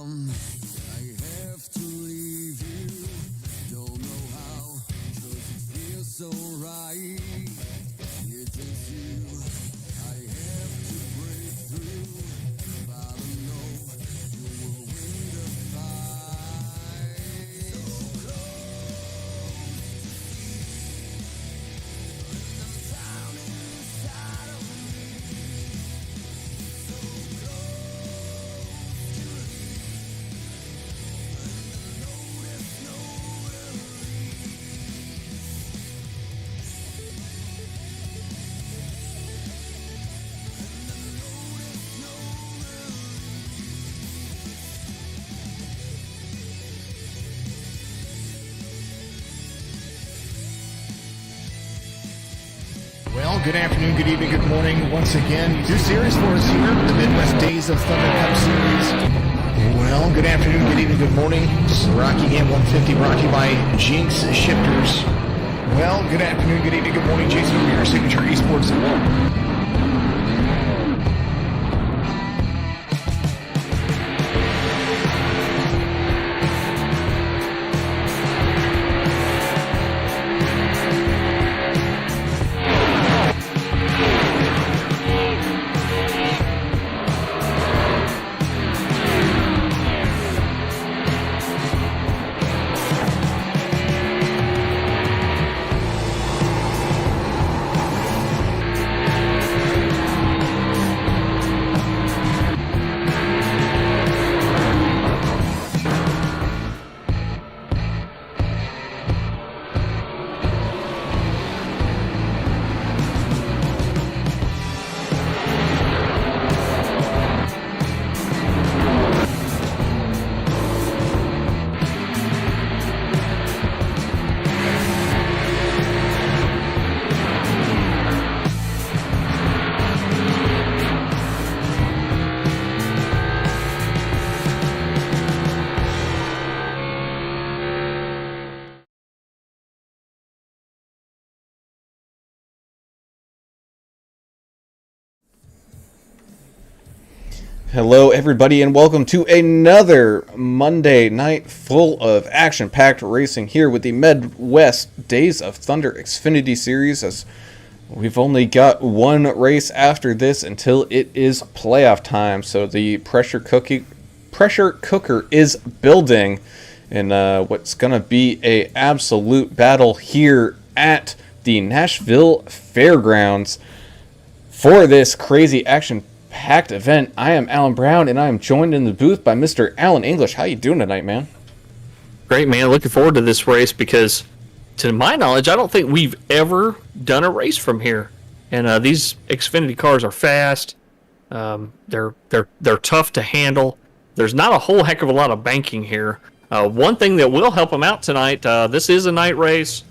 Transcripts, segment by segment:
I have to leave you. Don't know how, just it feels so right. It's just you. I have to break through. But I know you will win the fight. So close to see the town inside of me. So Well, good afternoon, good evening, good morning. Once again, new series for us here, the Midwest Days of Thunder Cup Series. Well, good afternoon, good evening, good morning. Rocky Game 150 brought to you by Jinx Shifters. Well, good afternoon, good evening, good morning. Jason over here, Signature Esports. Hello, everybody, and welcome to another Monday night full of action-packed racing here with the Midwest Days of Thunder Xfinity Series, as we've only got one race after this until it is playoff time. So the pressure cooker is building in what's going to be an absolute battle here at the Nashville Fairgrounds for this crazy action-packed event. I am Alan Brown, and I am joined in the booth by Mr. Alan English. How you doing tonight, man? Great, man. Looking forward to this race because, to my knowledge, I don't think we've ever done a race from here. And these Xfinity cars are fast. They're tough to handle. There's not a whole heck of a lot of banking here. One thing that will help them out tonight, this is a night race.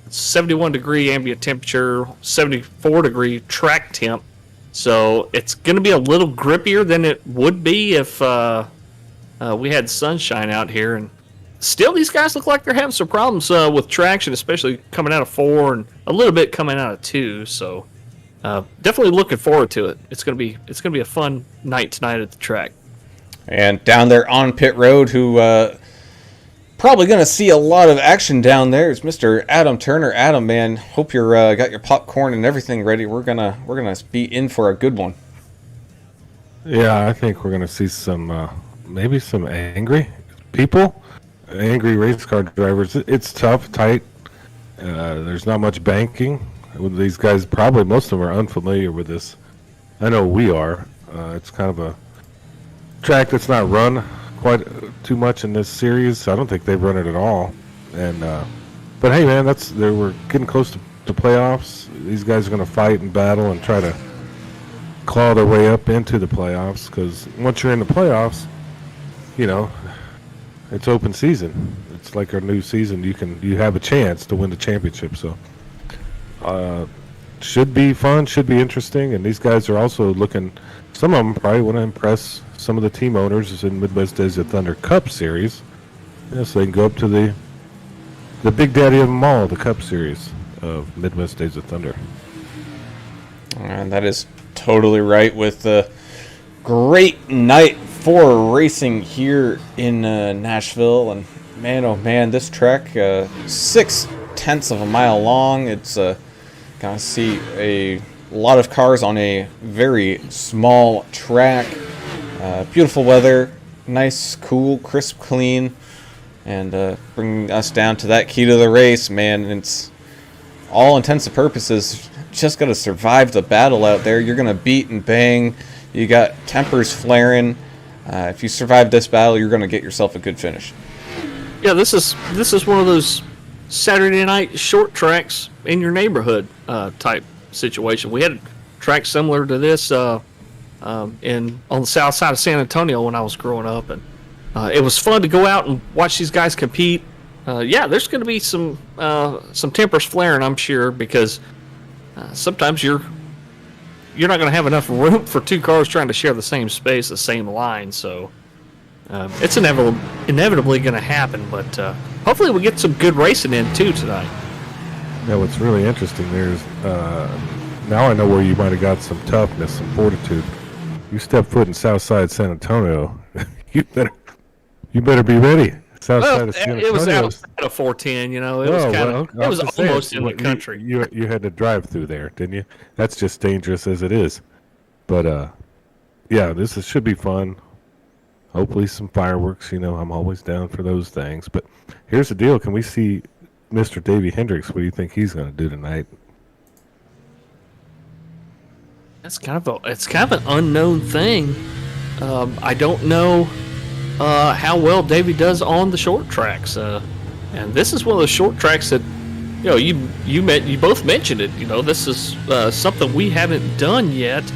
It's 71 degree ambient temperature, 74 degree track temp. So it's going to be a little grippier than it would be if we had sunshine out here. And still, these guys look like they're having some problems with traction, especially coming out of 4 and a little bit coming out of 2. So definitely looking forward to it. It's going to be a fun night tonight at the track. And down there on pit road, who probably going to see a lot of action down there, is Mr. Adam Turner. Adam, man, hope you're got your popcorn and everything ready. We're gonna be in for a good one. Yeah, I think we're gonna see some maybe some angry people, angry race car drivers. It's tough, tight. There's not much banking. These guys, probably most of them are unfamiliar with this. I know we are. It's kind of a track that's not run quite too much in this series. I don't think they've run it at all. And but hey, man, we're getting close to playoffs. These guys are going to fight and battle and try to claw their way up into the playoffs, because once you're in the playoffs, you know, it's open season. It's like our new season. You have a chance to win the championship. So should be fun, should be interesting. And these guys are also looking, some of them probably want to impress some of the team owners in Midwest Days of Thunder Cup Series. Yeah, so they can go up to the big daddy of them all, the Cup Series of Midwest Days of Thunder. And that is totally right, with the great night 4 racing here in Nashville, and man, oh man, this track 6/10 of a mile long. It's gonna see a lot of cars on a very small track. Beautiful weather, nice, cool, crisp, clean, and bringing us down to that key to the race, man. It's all intents and purposes just gotta survive the battle out there. You're gonna beat and bang. You got tempers flaring. If you survive this battle, you're gonna get yourself a good finish. Yeah, this is one of those Saturday night short tracks in your neighborhood type situation. We had a track similar to this on the south side of San Antonio when I was growing up, and it was fun to go out and watch these guys compete. Yeah, there's going to be some tempers flaring, I'm sure, because sometimes you're not going to have enough room for 2 cars trying to share the same space, the same line. So it's inevitably going to happen. But hopefully we get some good racing in too tonight. Yeah, what's really interesting there is now I know where you might have got some toughness, some fortitude. You step foot in Southside San Antonio, you better be ready. Southside of San Antonio. It was outside of 410, you know. It was it was almost in the country. You had to drive through there, didn't you? That's just dangerous as it is. But yeah, should be fun. Hopefully some fireworks. You know, I'm always down for those things. But here's the deal: can we see Mr. Davey Hendricks? What do you think he's going to do tonight? It's kind of an unknown thing. I don't know how well Davey does on the short tracks, and this is one of the short tracks that you both mentioned it. You know, this is something we haven't done yet.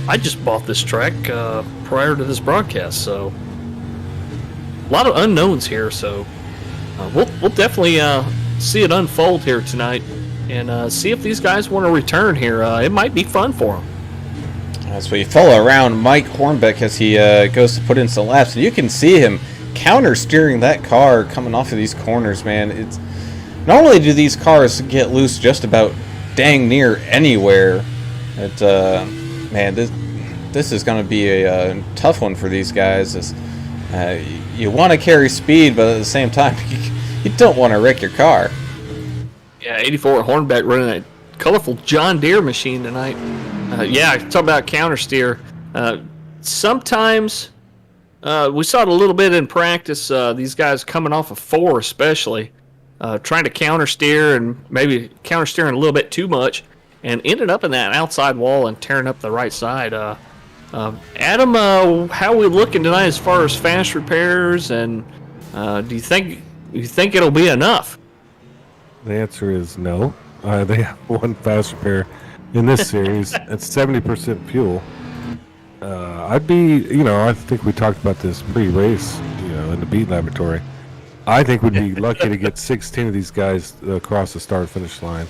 I just bought this track prior to this broadcast, so a lot of unknowns here. So we'll definitely see it unfold here tonight, and see if these guys want to return here. It might be fun for them. As we follow around Mike Hornbeck as he goes to put in some laps, and you can see him counter steering that car coming off of these corners, man. It's not only do these cars get loose just about dang near anywhere. Man, this is going to be a tough one for these guys. You want to carry speed, but at the same time, you don't want to wreck your car. Yeah, 84 Hornbeck running that colorful John Deere machine tonight. Yeah, talk about counter steer. Sometimes we saw it a little bit in practice. These guys coming off of 4 especially, trying to counter steer and maybe counter steering a little bit too much, and ended up in that outside wall and tearing up the right side. Adam, how are we looking tonight as far as fast repairs, and do you think it'll be enough? The answer is no. They have 1 fast repair in this series. It's 70% fuel. I think we talked about this pre-race, in the beat laboratory. I think we'd be lucky to get 16 of these guys across the start-finish line.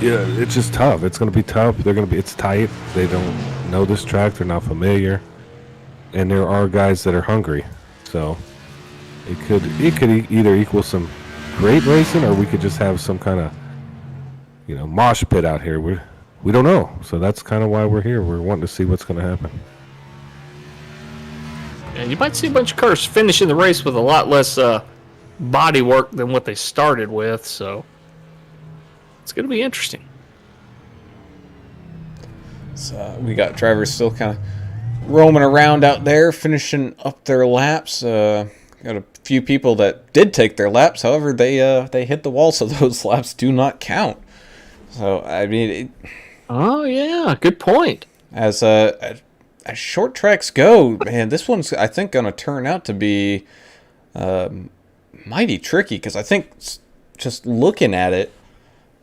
Yeah, it's just tough. It's going to be tough. It's tight. They don't know this track. They're not familiar. And there are guys that are hungry. So it could either equal some great racing, or we could just have some kind of mosh pit out here. We don't know. So that's kind of why we're here. We're wanting to see what's going to happen. And you might see a bunch of cars finishing the race with a lot less body work than what they started with. So it's going to be interesting. So we got drivers still kind of roaming around out there, finishing up their laps. Got a few people that did take their laps. However, they hit the wall, so those laps do not count. So, I mean... Oh, yeah. Good point. As short tracks go, man, this one's, I think, going to turn out to be mighty tricky. Because I think just looking at it,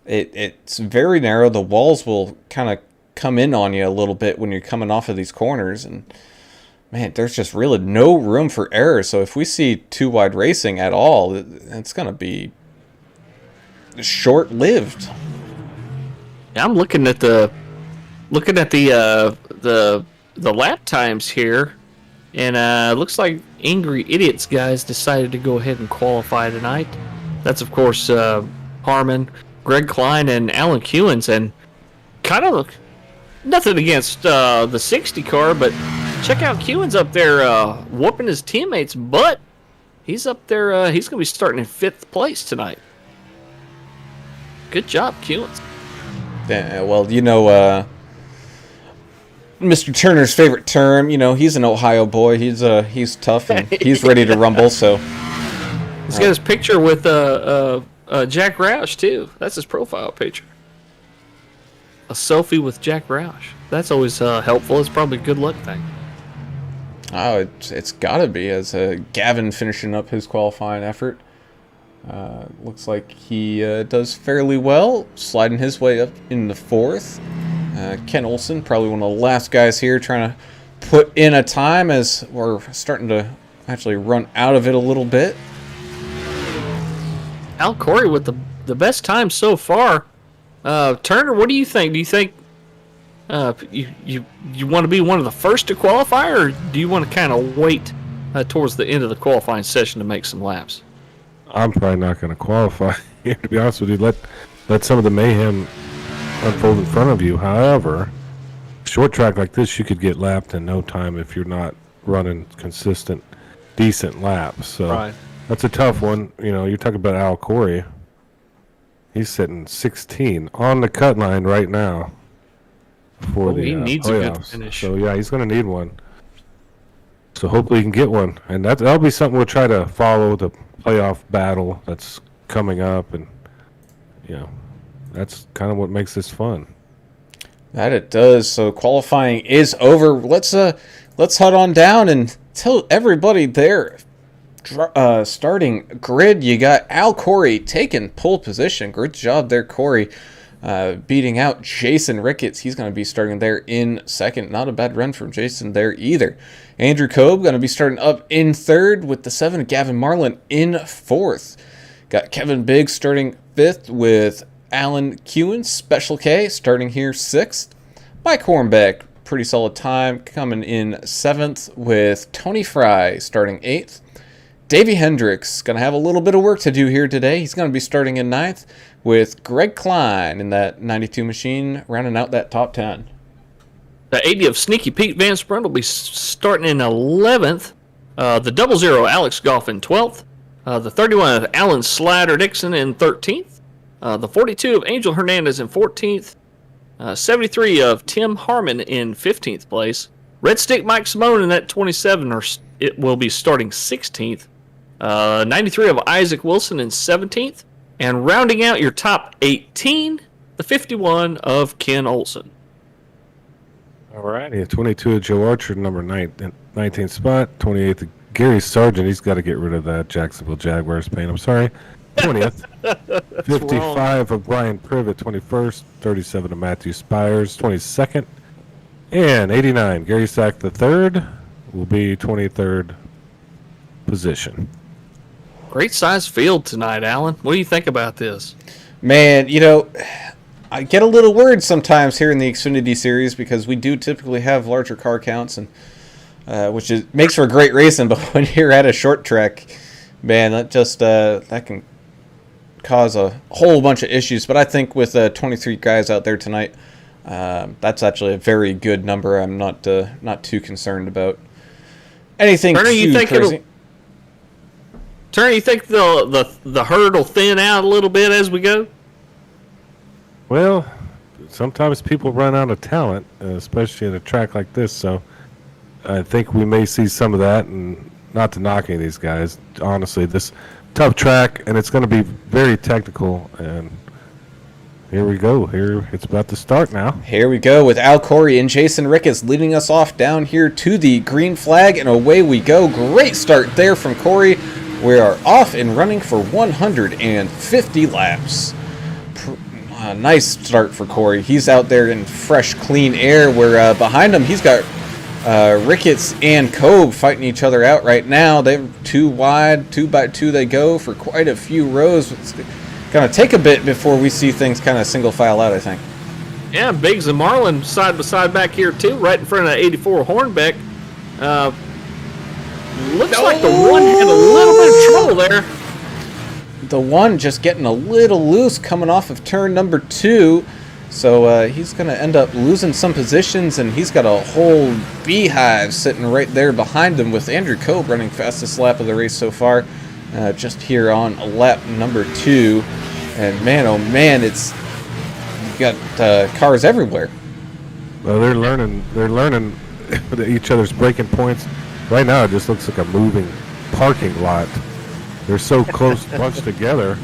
it's very narrow. The walls will kind of come in on you a little bit when you're coming off of these corners. And, man, there's just really no room for error. So if we see too wide racing at all, it's going to be short-lived. Yeah, I'm looking at the lap times here, and looks like Angry Idiots guys decided to go ahead and qualify tonight. That's of course Harmon, Greg Klein, and Alan Kewins, and kind of nothing against the 60 car, but check out Kewen's up there whooping his teammates' butt. He's up there. He's going to be starting in 5th place tonight. Good job, Kewens. Yeah, well, Mr. Turner's favorite term, he's an Ohio boy. He's tough and he's ready to rumble. So he's got his picture with Jack Roush too. That's his profile picture. A selfie with Jack Roush. That's always helpful. It's probably a good luck thing. Oh, it's got to be, as Gavin finishing up his qualifying effort. Looks like he does fairly well, sliding his way up in the 4th. Ken Olsen, probably one of the last guys here, trying to put in a time as we're starting to actually run out of it a little bit. Al Corey with the best time so far. Turner, what do you think? Do you think you want to be one of the first to qualify, or do you want to kind of wait towards the end of the qualifying session to make some laps? I'm probably not going to qualify here, to be honest with you. Let some of the mayhem unfold in front of you. However, short track like this, you could get lapped in no time if you're not running consistent, decent laps. So right. That's a tough one. You're talking about Al Corey. He's sitting 16 on the cut line right now for the he needs playoffs. A good finish. So yeah, he's going to need one. So hopefully he can get one, and that'll be something we'll try to follow, the playoff battle that's coming up, and that's kind of what makes this fun. That it does. So qualifying is over. Let's head on down and tell everybody there. Starting grid, you got Al Corey taking pole position. Good job there, Corey. Beating out Jason Ricketts. He's going to be starting there in 2nd. Not a bad run from Jason there either. Andrew Kobe going to be starting up in 3rd with the 7. Gavin Marlin in 4th. Got Kevin Biggs starting 5th with Alan Kewen, Special K, starting here 6th. Mike Hornbeck, pretty solid time, coming in 7th with Tony Fry starting 8th. Davey Hendricks going to have a little bit of work to do here today. He's going to be starting in 9th with Greg Klein in that 92 machine, rounding out that top 10. The 80 of Sneaky Pete Van Sprint will be starting in 11th. The 00 Alex Goff in 12th. The 31 of Alan Slider Dixon in 13th. The 42 of Angel Hernandez in 14th. 73 of Tim Harmon in 15th place. Red Stick Mike Simone in that 27, it will be starting 16th. 93 of Isaac Wilson in 17th. And rounding out your top 18, the 51 of Ken Olsen. All righty. 22 of Joe Archer, number 19th spot. 28th of Gary Sargent. He's got to get rid of that Jacksonville Jaguars paint. I'm sorry. 20th. 55 of Brian Privet, 21st. 37 of Matthew Spires, 22nd. And 89, Gary Sack the third will be 23rd position. Great size field tonight, Alan. What do you think about this? Man, I get a little worried sometimes here in the Xfinity series because we do typically have larger car counts, and which makes for a great racing. But when you're at a short track, man, that can cause a whole bunch of issues. But I think with 23 guys out there tonight, that's actually a very good number. I'm not too concerned about anything Turner, too crazy. Turner, you think the herd will thin out a little bit as we go? Well, sometimes people run out of talent, especially in a track like this. So I think we may see some of that, and not to knock any of these guys. Honestly, this tough track, and it's going to be very technical. And here we go. Here it's about to start now. Here we go with Al Corey and Jason Ricketts leading us off down here to the green flag, and away we go. Great start there from Corey. We are off and running for 150 laps. Nice start for Corey. He's out there in fresh, clean air, where behind him he's got Ricketts and Kobe fighting each other out right now. They're too wide, 2 by 2 they go for quite a few rows. It's going to take a bit before we see things kind of single file out, I think. Yeah, Biggs and Marlin side by side back here too, right in front of 84 Hornbeck. Looks like the one had a little bit of trouble there. The one just getting a little loose coming off of turn number 2. So he's going to end up losing some positions, and he's got a whole beehive sitting right there behind him with Andrew Cope running fastest lap of the race so far, just here on lap number 2. And man, oh man, you got cars everywhere. Well, they're learning each other's braking points. Right now, it just looks like a moving parking lot. They're so close bunched together.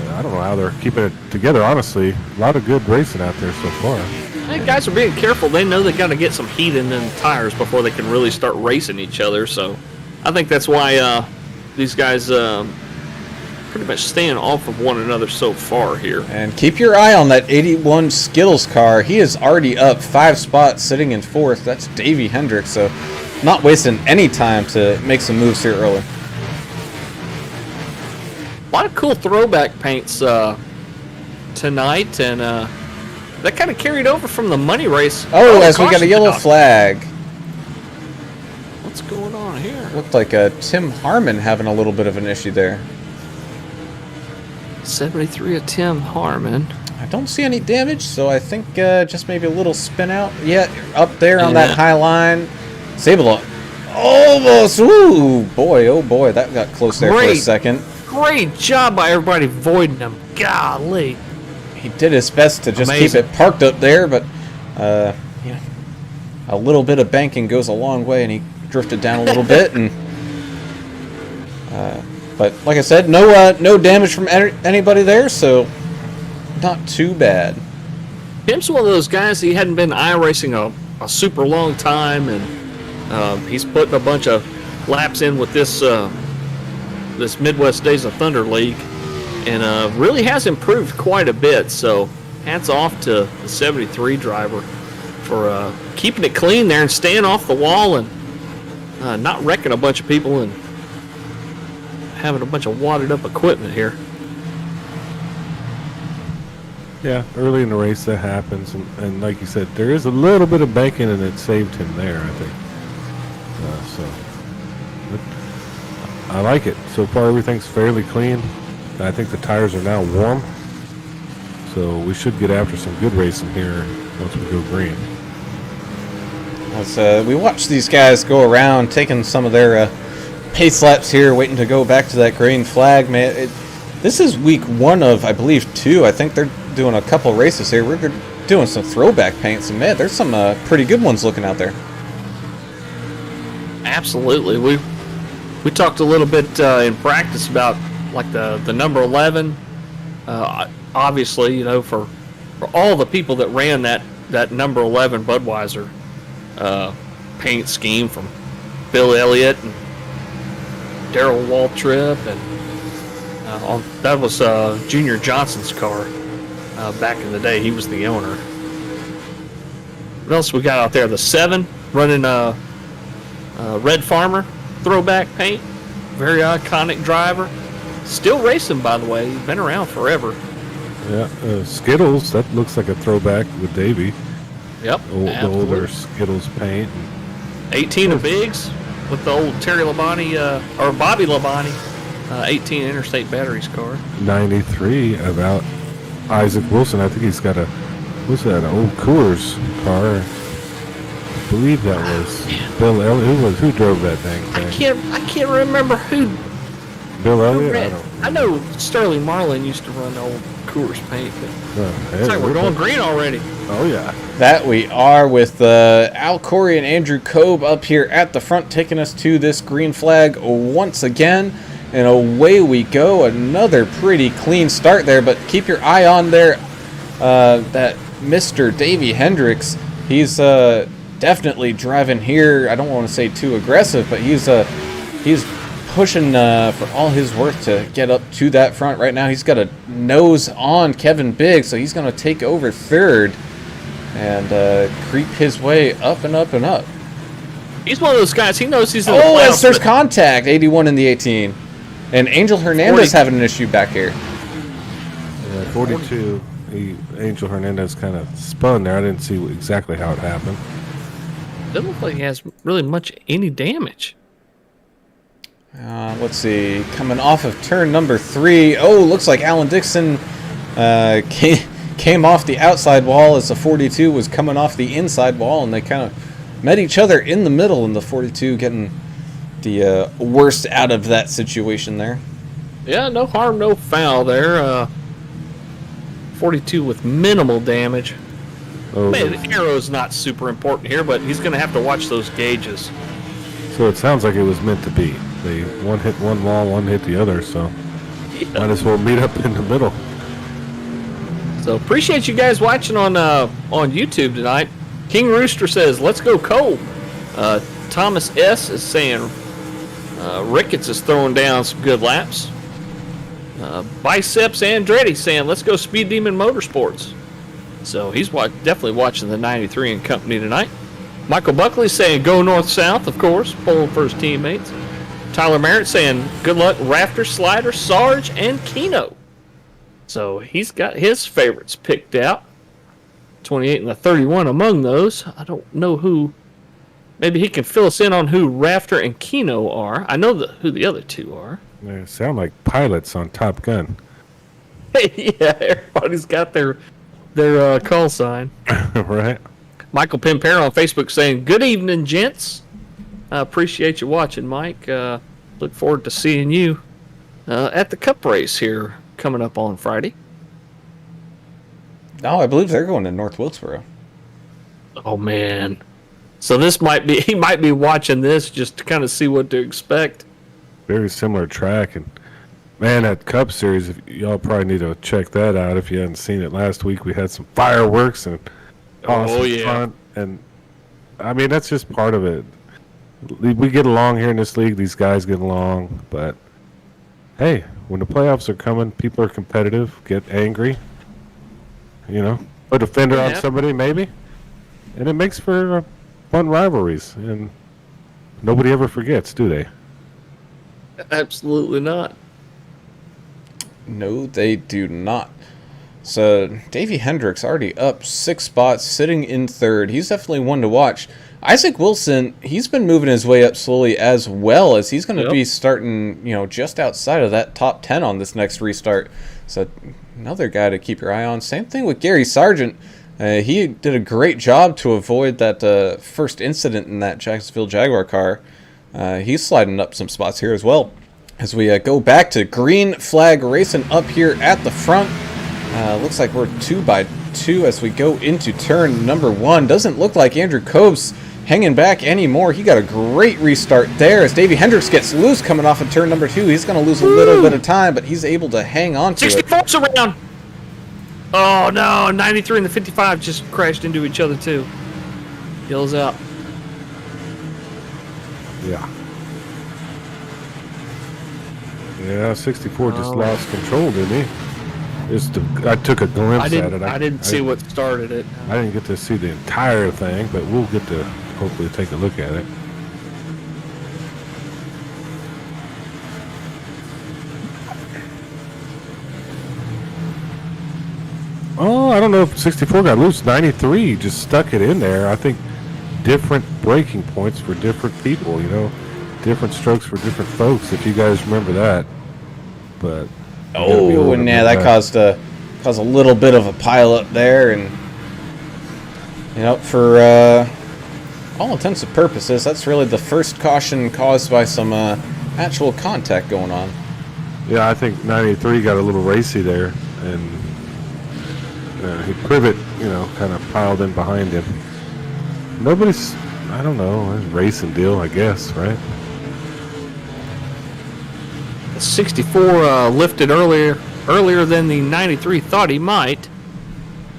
I don't know how they're keeping it together, honestly. A lot of good racing out there so far. Hey, guys are being careful. They know they got to get some heat in them tires before they can really start racing each other. So I think that's why these guys pretty much staying off of one another so far here. And keep your eye on that 81 Skittles car. He is already up 5 spots, sitting in 4th. That's Davey Hendricks, so not wasting any time to make some moves here early. A lot of cool throwback paints tonight, and that kind of carried over from the money race. Oh, as we got a yellow flag. What's going on here? Looked like Tim Harmon having a little bit of an issue there. 73 of Tim Harmon. I don't see any damage, so I think just maybe a little spin out. Yeah, up there on that high line. Sable almost. Ooh, boy, oh boy, that got close there for a second. Great job by everybody avoiding them. Golly. He did his best to just keep it parked up there, but yeah, a little bit of banking goes a long way, and he drifted down a little bit. And but like I said, no damage from anybody there, so not too bad. Tim's one of those guys. He hadn't been iRacing a super long time, and he's putting a bunch of laps in with this Midwest Days of Thunder League, and really has improved quite a bit. So hats off to the 73 driver for keeping it clean there and staying off the wall and not wrecking a bunch of people and having a bunch of wadded up equipment here. Yeah, early in the race that happens, and like you said, there is a little bit of banking, and it saved him there, I think. I like it. So far, everything's fairly clean. I think the tires are now warm, so we should get after some good racing here once we go green. As we watch these guys go around, taking some of their pace laps here, waiting to go back to that green flag, man. This is week 1 of, I believe, 2. I think they're doing a couple races here. We're doing some throwback paints, and man, there's some pretty good ones looking out there. Absolutely. We talked a little bit in practice about like the number 11. Obviously, for all the people that ran that number 11 Budweiser paint scheme, from Bill Elliott and Darrell Waltrip, and that was Junior Johnson's car back in the day. He was the owner. What else we got out there? The 7 running Red Farmer throwback paint. Very iconic driver. Still racing, by the way. He's been around forever. Yeah, Skittles, that looks like a throwback with Davey. Yep. The older Skittles paint. 18 of Biggs with the old Terry Labonte, or Bobby Labonte, 18 Interstate Batteries car. 93 about Isaac Wilson. I think he's got an old Coors car. I believe that was Bill Elliott. Who drove that thing? I can't remember who. Bill Elliott? I know Sterling Marlin used to run old Coors paint, but it's like we're going green already. Oh yeah. That we are, with Al Corey and Andrew Cobe up here at the front, taking us to this green flag once again. And away we go. Another pretty clean start there, but keep your eye on there. That Mr. Davey Hendricks, he's definitely driving here. I don't want to say too aggressive, but he's pushing for all his worth to get up to that front right now. He's got a nose on Kevin Biggs, so he's going to take over third and creep his way up and up and up. He's one of those guys. He knows he's in the playoffs. playoffs. There's contact. 81 in the 18. And Angel Hernandez having an issue back here. 42. Angel Hernandez kind of spun there. I didn't see exactly how it happened. Doesn't look like he has really any damage. Let's see. Coming off of turn number 3. Oh, looks like Alan Dixon came off the outside wall as the 42 was coming off the inside wall, and they kind of met each other in the middle, and the 42 getting the worst out of that situation there. Yeah, no harm, no foul there. 42 with minimal damage. Oh, Man, the arrow's not super important here, but he's going to have to watch those gauges. so it sounds like it was meant to be. They one hit one wall, one hit the other, so might as well meet up in the middle. So appreciate you guys watching on YouTube tonight. King Rooster says, "Let's go Cole." Thomas S is saying Ricketts is throwing down some good laps. Biceps Andretti saying, "Let's go Speed Demon Motorsports." So he's definitely watching the 93 and company tonight. Michael Buckley saying, "Go north south," of course, pulling for his teammates. Tyler Merritt saying, "Good luck, Rafter, Slider, Sarge, and Keno." So he's got his favorites picked out. 28 and the 31 among those. I don't know who. Maybe he can fill us in on who Rafter and Keno are. I know who the other two are. They sound like pilots on Top Gun. Yeah, everybody's got their call sign. Right? Michael Pimpera on Facebook saying, "Good evening, gents. I appreciate you watching, Mike. Look forward to seeing you at the Cup race here coming up on Friday." No, I believe they're going to North Wilkesboro. Oh man, so he might be watching this just to kind of see what to expect. Very similar track, and man, that Cup Series, y'all probably need to check that out if you hadn't seen it. Last week we had some fireworks and awesome fun, and I mean that's just part of it. We get along here in this league; these guys get along, but hey, when the playoffs are coming, people are competitive, get angry, put a fender on somebody maybe, and it makes for fun rivalries, and nobody ever forgets, do they? Absolutely not. No, they do not. So, Davey Hendricks already up 6 spots, sitting in third. He's definitely one to watch. Isaac Wilson, he's been moving his way up slowly as well, as he's going to be starting, just outside of that top 10 on this next restart. So, another guy to keep your eye on. Same thing with Gary Sargent. He did a great job to avoid that first incident in that Jacksonville Jaguar car. He's sliding up some spots here as well. As we go back to green flag racing up here at the front. Looks like we're 2 by 2 as we go into turn number 1. Doesn't look like Andrew Cobb's hanging back anymore. He got a great restart there as Davey Hendricks gets loose coming off of turn number 2. He's going to lose a little bit of time, but he's able to hang on to it. 64's around. Oh no, 93 and the 55 just crashed into each other too. Yells out. Yeah, 64 just lost control, didn't he? I took a glimpse at it. I didn't see what started it. I didn't get to see the entire thing, but we'll get to hopefully take a look at it. Oh, I don't know if 64 got loose. 93 just stuck it in there. I think different breaking points for different people, different strokes for different folks, if you guys remember that. But and yeah, that caused a little bit of a pile up there, and for all intents and purposes, that's really the first caution caused by some actual contact going on. Yeah, I think 93 got a little racy there, and Privet, kind of piled in behind him. I don't know, it's a racing deal, I guess, right? 64 lifted earlier than the 93 thought he might.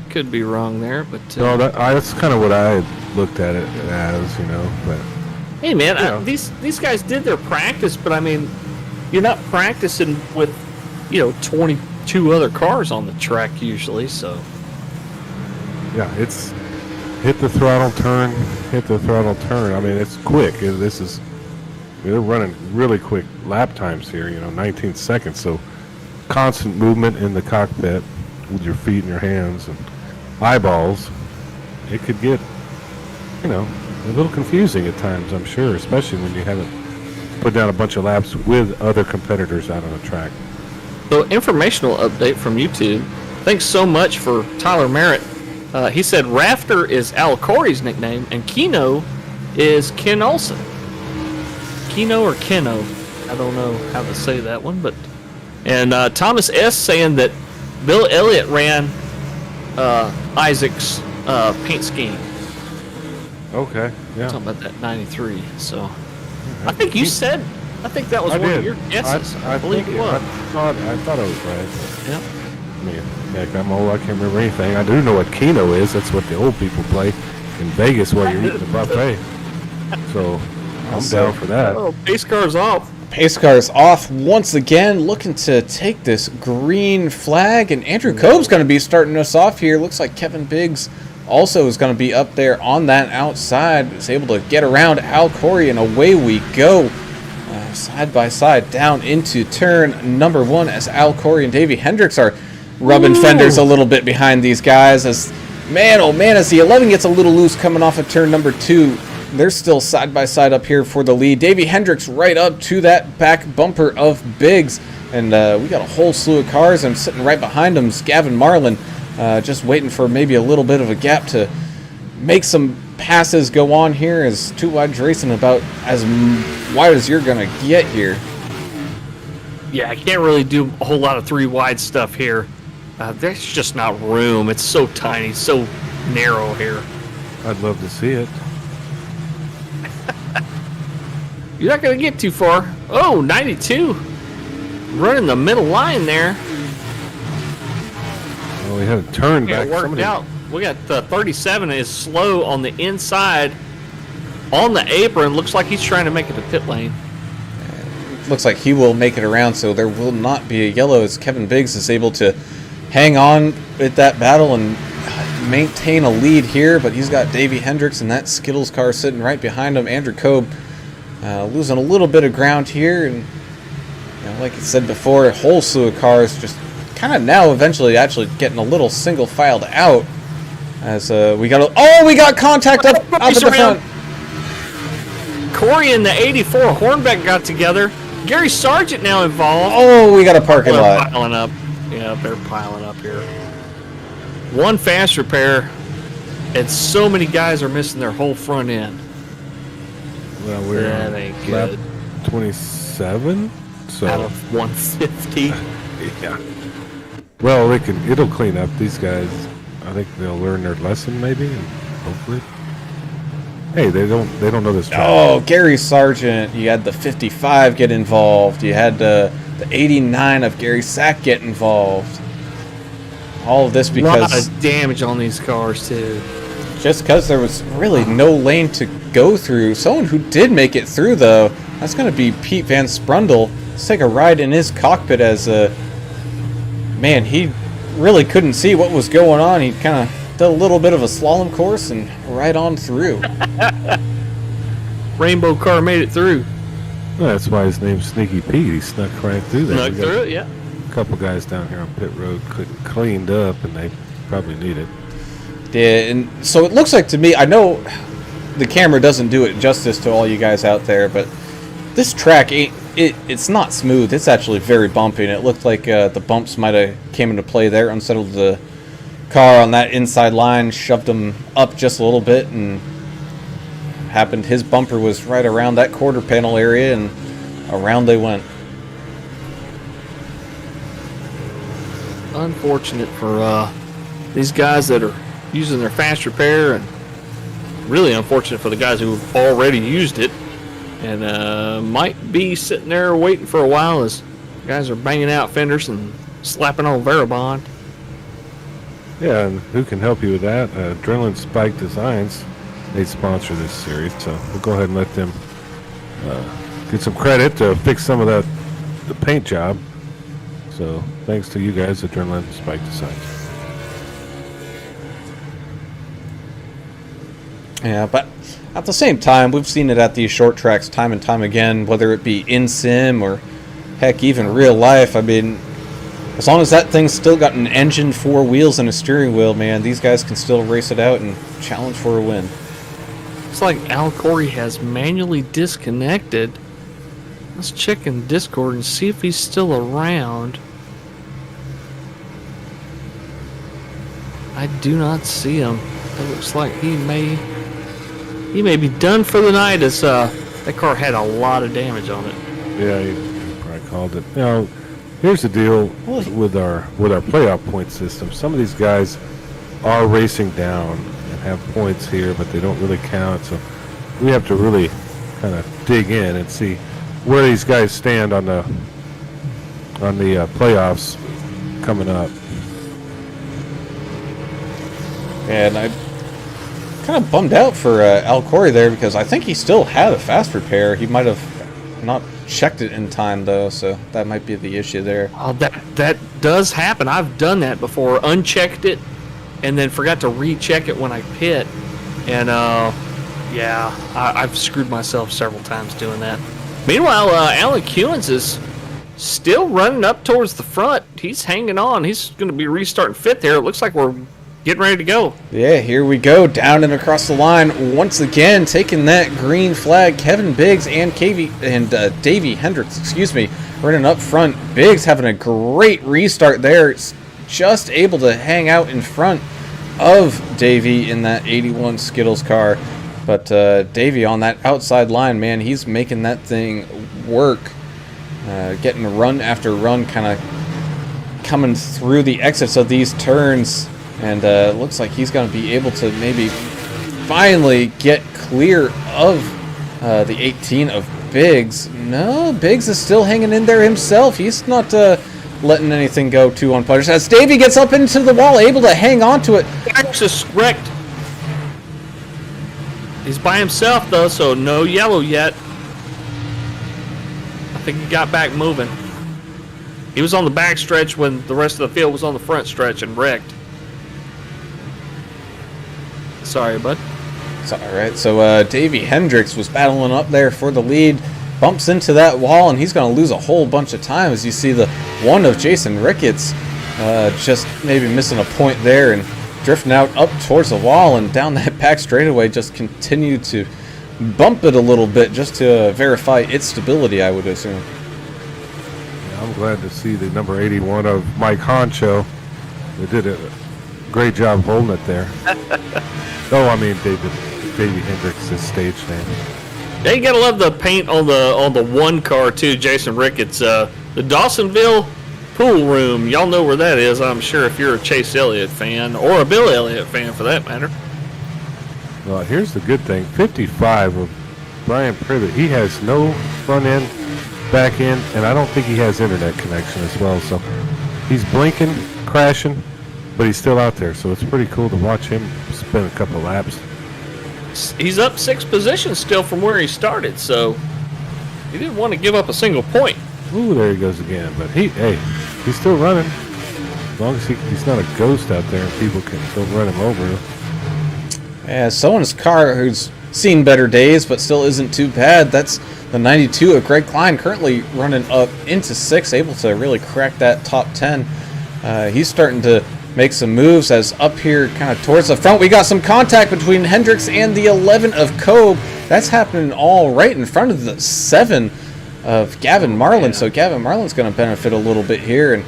Could be wrong there, but no, that's kind of what I looked at it as, But hey, man, these guys did their practice, but I mean, you're not practicing with 22 other cars on the track usually, so yeah, it's hit the throttle, turn. I mean, it's quick. They're running really quick lap times here, 19 seconds. So constant movement in the cockpit with your feet and your hands and eyeballs. It could get, a little confusing at times, I'm sure, especially when you haven't put down a bunch of laps with other competitors out on the track. So informational update from YouTube. thanks so much for Tyler Merritt. He said Rafter is Al Corey's nickname, and Keno is Ken Olsen. Keno or Keno? I don't know how to say that one, but... And Thomas S. saying that Bill Elliott ran Isaac's paint scheme. Okay, yeah. Talking about that 93, so... I think you said... I think that was one of your guesses. I believe it was. I thought it was right. Yep. I mean, heck, I'm old. I can't remember anything. I do know what Keno is. That's what the old people play in Vegas while you're eating the buffet. So I'm down for that. Oh, pace car's off. Pace car's off once again, looking to take this green flag, and Andrew Cobb's going to be starting us off here. Looks like Kevin Biggs also is going to be up there on that outside. Is able to get around Al Corey, and away we go. Side by side down into turn number 1 as Al Corey and Davey Hendricks are rubbing fenders a little bit behind these guys. As man, oh man, as the 11 gets a little loose coming off of turn number 2, they're still side by side up here for the lead. Davey Hendricks right up to that back bumper of Biggs, and we got a whole slew of cars, and sitting right behind them is Gavin Marlin, just waiting for maybe a little bit of a gap to make some passes go on here, as two wide's racing about as wide as you're gonna get here. Yeah, I can't really do a whole lot of 3 wide stuff here. There's just not room. It's so tiny, so narrow here. I'd love to see it. You're not going to get too far. Oh, 92. Running the middle line there. Well, we had a turn Yeah, back. it worked Somebody- out. We got 37 is slow on the inside. On the apron, looks like he's trying to make it to pit lane. Looks like he will make it around, so there will not be a yellow, as Kevin Biggs is able to hang on with that battle and maintain a lead here, but he's got Davey Hendricks and that Skittles car sitting right behind him. Andrew Cobb losing a little bit of ground here, and like I said before, a whole slew of cars just kind of now eventually actually getting a little single filed out, as we got contact up at the front. Corey and the 84 Hornbeck got together. Gary Sargent now involved. Oh, we got a parking They're lot. piling up. Yeah, they're piling up here. One fast repair, and so many guys are missing their whole front end. Well, we're That on ain't lap good. 27, so Out of 150. yeah. Well, it'll clean up. These guys, I think they'll learn their lesson maybe, and hopefully. Hey, they don't know this track. Oh, Gary Sargent. You had the 55 get involved. You had the 89 of Gary Sack get involved. All of this A lot because of damage on these cars, too. just because there was really no lane to go through. Someone who did make it through, though, that's going to be Pete Van Sprundle. Let's take a ride in his cockpit as man, he really couldn't see what was going on. He kind of did a little bit of a slalom course and right on through. Rainbow car made it through. Well, that's why his name's Sneaky Pete. He snuck right through there. Snuck We got through it, yeah. A couple guys down here on pit road couldn't cleaned up, and they probably need it. Yeah, and so it looks like to me, I know the camera doesn't do it justice to all you guys out there, but this track, it's not smooth. It's actually very bumpy, and it looked like the bumps might have came into play there, unsettled the car on that inside line, shoved him up just a little bit, and happened his bumper was right around that quarter panel area, and around they went. Unfortunate for these guys that are using their fast repair, and really unfortunate for the guys who've already used it and might be sitting there waiting for a while as guys are banging out fenders and slapping on Veribond. Yeah, and who can help you with that? Adrenaline Spike Designs. They sponsor this series, so we'll go ahead and let them get some credit to fix some of the paint job. So thanks to you guys, Adrenaline Spike Designs. Yeah, but at the same time, we've seen it at these short tracks time and time again, whether it be in sim or heck, even real life. I mean, as long as that thing's still got an engine, 4 wheels, and a steering wheel, man, these guys can still race it out and challenge for a win. Looks like Al Corey has manually disconnected. Let's check in Discord and see if he's still around. I do not see him. It looks like he may be done for the night, as that car had a lot of damage on it. Yeah, you probably called it. Now, here's the deal with our playoff point system. Some of these guys are racing down and have points here, but they don't really count. So we have to really kind of dig in and see where these guys stand on the playoffs coming up. And I kind of bummed out for Al Corey there, because I think he still had a fast repair. He might have not checked it in time though, so that might be the issue there. Oh, that does happen. I've done that before. Unchecked it, and then forgot to recheck it when I pit. And yeah, I've screwed myself several times doing that. Meanwhile, Alan Kewins is still running up towards the front. He's hanging on. He's going to be restarting fifth here. It looks like we're getting ready to go. Yeah, here we go, down and across the line once again, taking that green flag. Kevin Biggs and Davey Hendricks, running up front. Biggs having a great restart there. It's just able to hang out in front of Davey in that 81 Skittles car. But Davey on that outside line, man, he's making that thing work. Getting run after run, kind of coming through the exits of these turns. And looks like he's going to be able to maybe finally get clear of the 18 of Biggs. No, Biggs is still hanging in there himself. He's not letting anything go too unpunished. As Davey gets up into the wall, able to hang on to it. Just wrecked. He's by himself, though, so no yellow yet. I think he got back moving. He was on the back stretch when the rest of the field was on the front stretch and wrecked. Sorry, bud. It's all right. So Davey Hendricks was battling up there for the lead, bumps into that wall, and he's going to lose a whole bunch of time. As you see the one of Jason Ricketts just maybe missing a point there and drifting out up towards the wall, and down that back straightaway just continue to bump it a little bit just to verify its stability, I would assume. Yeah, I'm glad to see the number 81 of Mike Honcho. They did a great job holding it there. Oh, I mean Davey Hendricks' stage name. Yeah, you gotta love the paint on the one car too, Jason Ricketts. The Dawsonville pool room, y'all know where that is, I'm sure, if you're a Chase Elliott fan, or a Bill Elliott fan for that matter. Well, here's the good thing. 55 of Brian Privet, he has no front end, back end, and I don't think he has internet connection as well. So he's blinking, crashing, but he's still out there. So it's pretty cool to watch him spin a couple laps. He's up 6 positions still from where he started, so he didn't want to give up a single point. Ooh, there he goes again. But he's still running. As long as he's not a ghost out there and people can still run him over. Yeah, someone's car who's seen better days but still isn't too bad. That's the 92 of Greg Klein, currently running up into 6th, able to really crack that top 10. He's starting to make some moves as up here kind of towards the front. We got some contact between Hendricks and the 11 of Cobe. That's happening all right in front of the 7 of Gavin Marlin. So Gavin Marlin's going to benefit a little bit here. And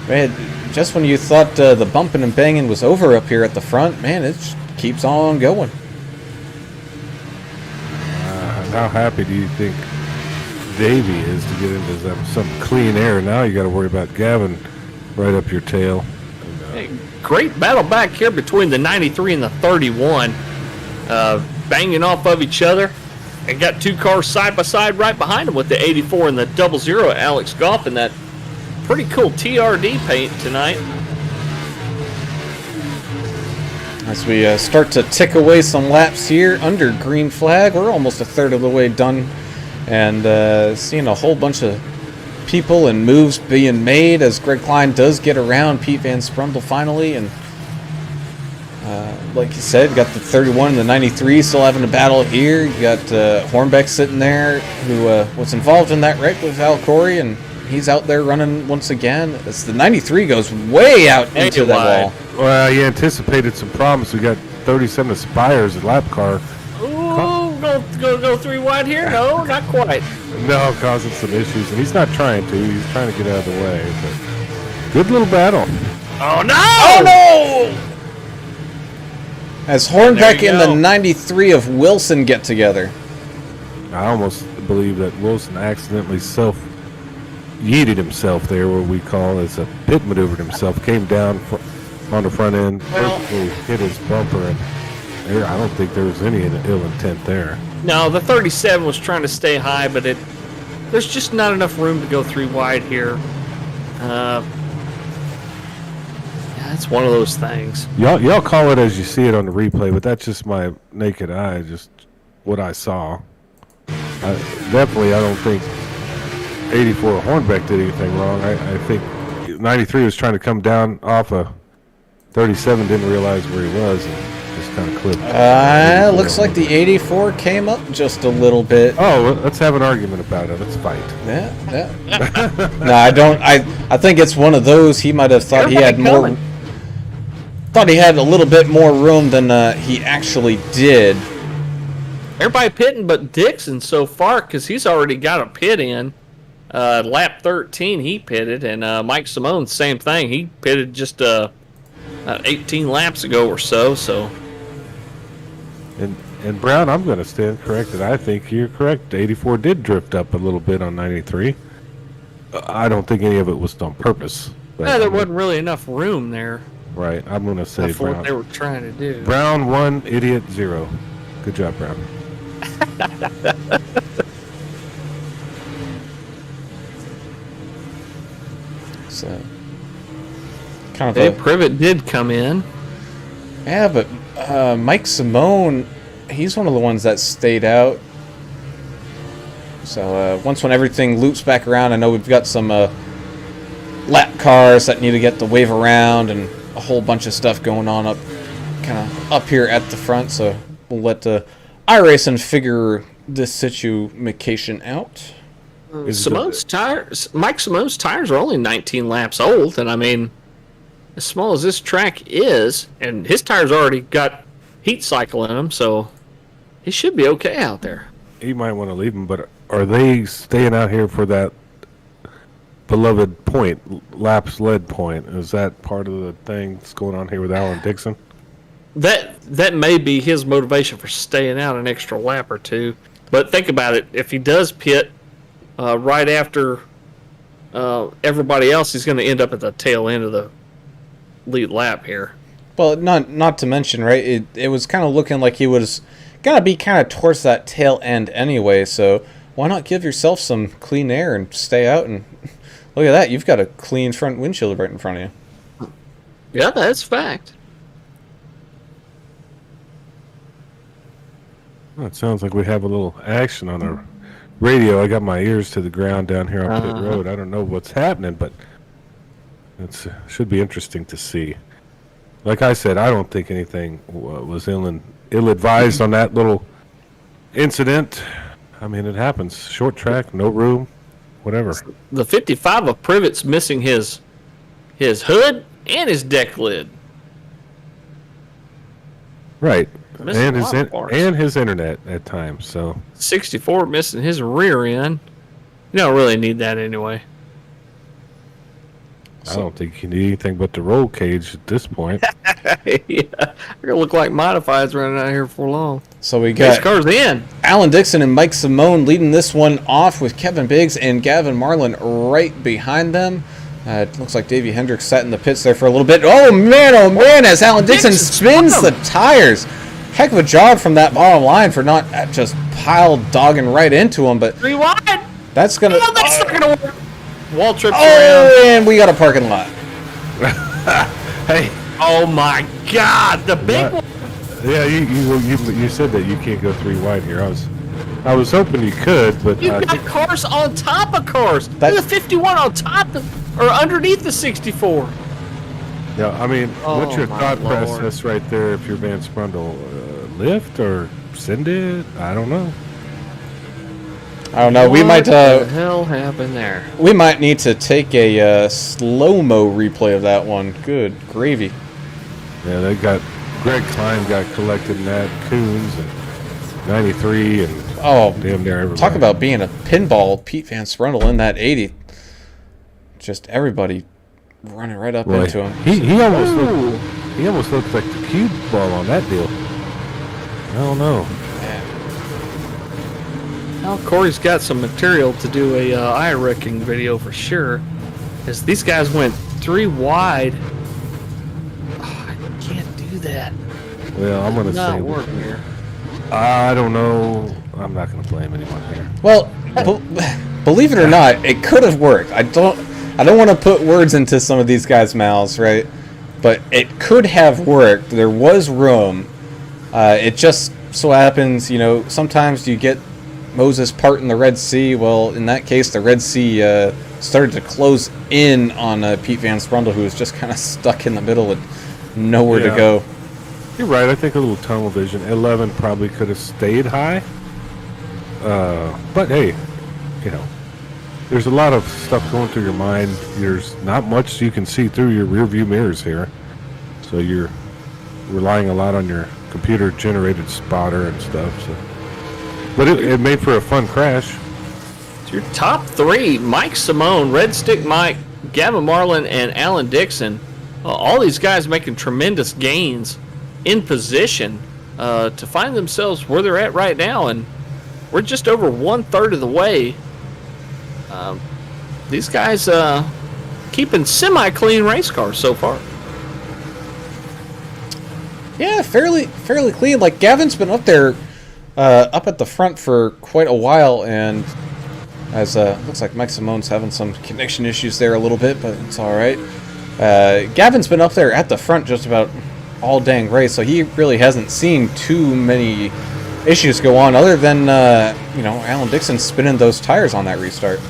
man, just when you thought the bumping and banging was over up here at the front, man, it just keeps on going. How happy do you think Davey is to get into some clean air? Now you got to worry about Gavin right up your tail. Hey, great battle back here between the 93 and the 31, banging off of each other. And got 2 cars side by side right behind them with the 84 and the 00 Alex Goff and that pretty cool TRD paint tonight. As we start to tick away some laps here under green flag, we're almost a third of the way done, and seeing a whole bunch of people and moves being made as Greg Klein does get around Pete Van Sprundle finally. And like you said, you got the 31 and the 93 still having a battle here. You got Hornbeck sitting there, who was involved in that wreck with Al Corey, and he's out there running once again. As the 93 goes way out into that wall. Well, you anticipated some problems. We got 37 Aspires, a lap car. Ooh, go 3 wide here? No, not quite. No, causing some issues, and he's not trying to. He's trying to get out of the way. But good little battle. Oh, no! Oh, no! As Hornbeck you and the go. 93 of Wilson get together. I almost believe that Wilson accidentally yeeted himself there, what we call as a pit maneuvered himself, came down on the front end, perfectly hit his bumper, and I don't think there was any ill intent there. No, the 37 was trying to stay high, but there's just not enough room to go 3 wide here. Yeah, it's one of those things. Y'all call it as you see it on the replay, but that's just my naked eye, just what I saw. Definitely, I don't think 84 Hornbeck did anything wrong. I think 93 was trying to come down off a 37, didn't realize where he was, and just kind of clipped. Looks like the 84 came up just a little bit. Oh, well, let's have an argument about it. Let's fight. Yeah. No, I don't. I think it's one of those. He might have thought he had more. Thought he had a little bit more room than he actually did. Everybody pitting but Dixon so far because he's already got a pit in. Lap 13 he pitted, and Mike Simone, same thing. He pitted just 18 laps ago or so. And Brown, I'm going to stand corrected. I think you're correct. 84 did drift up a little bit on 93. I don't think any of it was on purpose. Yeah, there wasn't really enough room there. Right. I'm going to say For Brown. what they were trying to do. Brown 1, idiot 0. Good job, Brown. So, kind of Dave Privet did come in. Yeah, but Mike Simone, he's one of the ones that stayed out. So when everything loops back around, I know we've got some lap cars that need to get the wave around and a whole bunch of stuff going on up here at the front. So we'll let iRacing figure this situation out. Mike Simone's tires are only 19 laps old, and I mean, as small as this track is, and his tires already got heat cycle in them, so he should be okay out there. He might want to leave them, but are they staying out here for that beloved point, laps led point? Is that part of the thing that's going on here with Alan Dixon? That may be his motivation for staying out an extra lap or two. But think about it. If he does pit right after everybody else, he's going to end up at the tail end of the lead lap here. Well, not to mention, right, it was kind of looking like he was going to be kind of towards that tail end anyway, so why not give yourself some clean air and stay out? And look at that, you've got a clean front windshield right in front of you. Yeah, that's fact. Well, it sounds like we have a little action on our radio. I got my ears to the ground down here on Pit Road. I don't know what's happening, but it should be interesting to see. Like I said, I don't think anything was ill-advised on that little incident. I mean, it happens. Short track, no room, whatever. The 55 of Privet's missing his hood and his deck lid. Right. Missing And a lot of parts. his internet at times. So 64 missing his rear end. You don't really need that anyway. I don't think you need anything but the roll cage at this point. Yeah, they're gonna look like modifieds running out here for long. So we This got car's in. Alan Dixon and Mike Simone leading this one off with Kevin Biggs and Gavin Marlin right behind them. It looks like Davey Hendricks sat in the pits there for a little bit. Oh man, as Alan Dixon spins the tires. Heck of a job from that bottom line for not just dogging right into him, but 3 wide. that's gonna. Oh, that's not gonna work. Wall trips around. Oh, and we got a parking lot. Hey. Oh my God, the big one. Yeah, you said that you can't go 3 wide here. I was hoping you could, but You've got cars on top of cars. There's a 51 on top of, or underneath the 64. yeah, I mean, what's your my thought Lord. process right there? If you're Van Sprundle, lift or send it? I don't know. I don't know. We might. What the hell happened there? We might need to take a slow-mo replay of that one. Good gravy. Yeah, they got Greg Klein got collected in that, Coons and 93 and Oh, damn near everybody. talk about being a pinball. Pete Van Sprundle in that 80. Just everybody running right up Boy, into him. he almost He almost looks like the cue ball on that deal. I don't know. Well, Corey's got some material to do a eye wrecking video for sure. As these guys went 3 wide. Oh, I can't do that. Well, I'm going to Not say... working here. I don't know. I'm not going to blame anyone here. Well, believe it or not, it could have worked. I don't want to put words into some of these guys' mouths, right? But it could have worked. There was room. It just so happens, you know, sometimes you get Moses part in the Red Sea. Well, in that case, the Red Sea started to close in on Pete Van Sprundle, who was just kind of stuck in the middle with nowhere to go. You're right. I think a little tunnel vision. 11 probably could have stayed high. But hey, you know, there's a lot of stuff going through your mind. There's not much you can see through your rear view mirrors here. So you're relying a lot on your computer generated spotter and stuff. So. But it made for a fun crash. It's your top 3, Mike Simone, Red Stick Mike, Gavin Marlin, and Alan Dixon. All these guys making tremendous gains in position to find themselves where they're at right now. And we're just over 1/3 of the way. These guys keeping semi-clean race cars so far. Yeah, fairly clean. Like, Gavin's been up there, up at the front for quite a while, and as looks like Mike Simone's having some connection issues there a little bit, but it's all right. Gavin's been up there at the front just about all dang race, so he really hasn't seen too many issues go on, other than you know, Alan Dixon spinning those tires on that restart.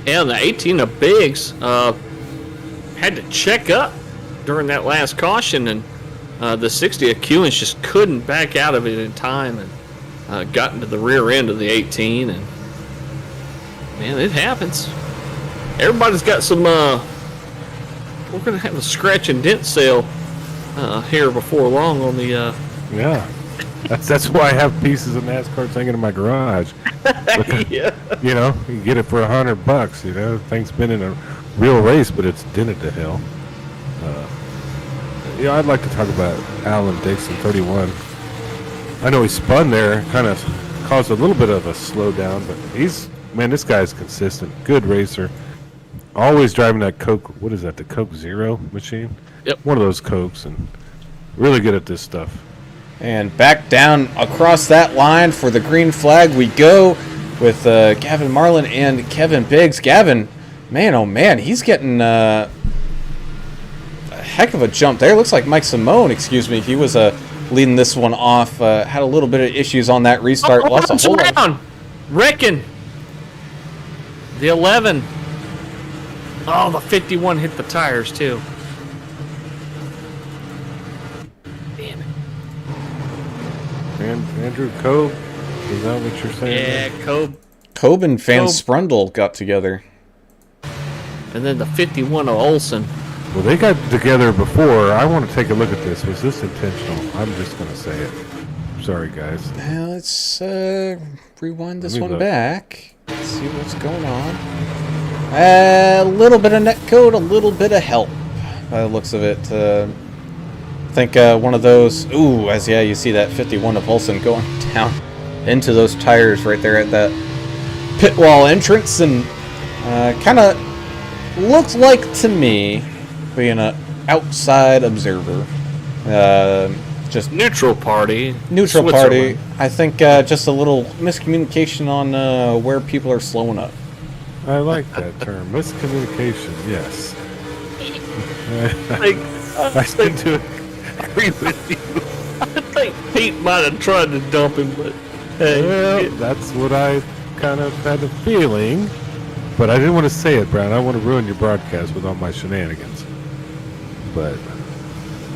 Yeah, the 18 of Biggs had to check up during that last caution, and the 60 of Kewins just couldn't back out of it in time and got into the rear end of the 18. And man, it happens. Everybody's got some. We're gonna have a scratch and dent sale here before long on the. Yeah, that's why I have pieces of NASCAR hanging in my garage. Yeah. You know, you can get it for $100. You know, thing's been in a real race, but it's dented to hell. Yeah, I'd like to talk about Alan Dixon, 31. I know he spun there, kind of caused a little bit of a slowdown, but this guy's consistent, good racer. Always driving that Coke, what is that, the Coke Zero machine? Yep. One of those Cokes, and really good at this stuff. And back down across that line for the green flag we go with Gavin Marlin and Kevin Biggs. Gavin, man, oh man, he's getting a heck of a jump there. Looks like Mike Simone, he was leading this one off. Had a little bit of issues on that restart. Lost a whole lot. Wrecking. The 11. Oh, the 51 hit the tires too. Damn it. And Andrew Coe, is that what you're saying? Yeah, Cobe. Cobe and Van Sprundle got together. And then the 51 of Olsen. Well, they got together before. I want to take a look at this. Was this intentional? I'm just going to say it. Sorry, guys. Now let's rewind this one look. back. Let's see what's going on. A little bit of netcode, a little bit of help by the looks of it. I think one of those. Ooh, you see that 51 of Olsen going down into those tires right there at that pit wall entrance, and kind of looked like to me, being an outside observer, just Neutral party. I think just a little miscommunication on where people are slowing up. I like that term. Miscommunication, yes. I tend to agree with you. I think Pete might have tried to dump him, but hey. Well, that's what I kind of had a feeling. But I didn't want to say it, Brown. I want to ruin your broadcast with all my shenanigans. But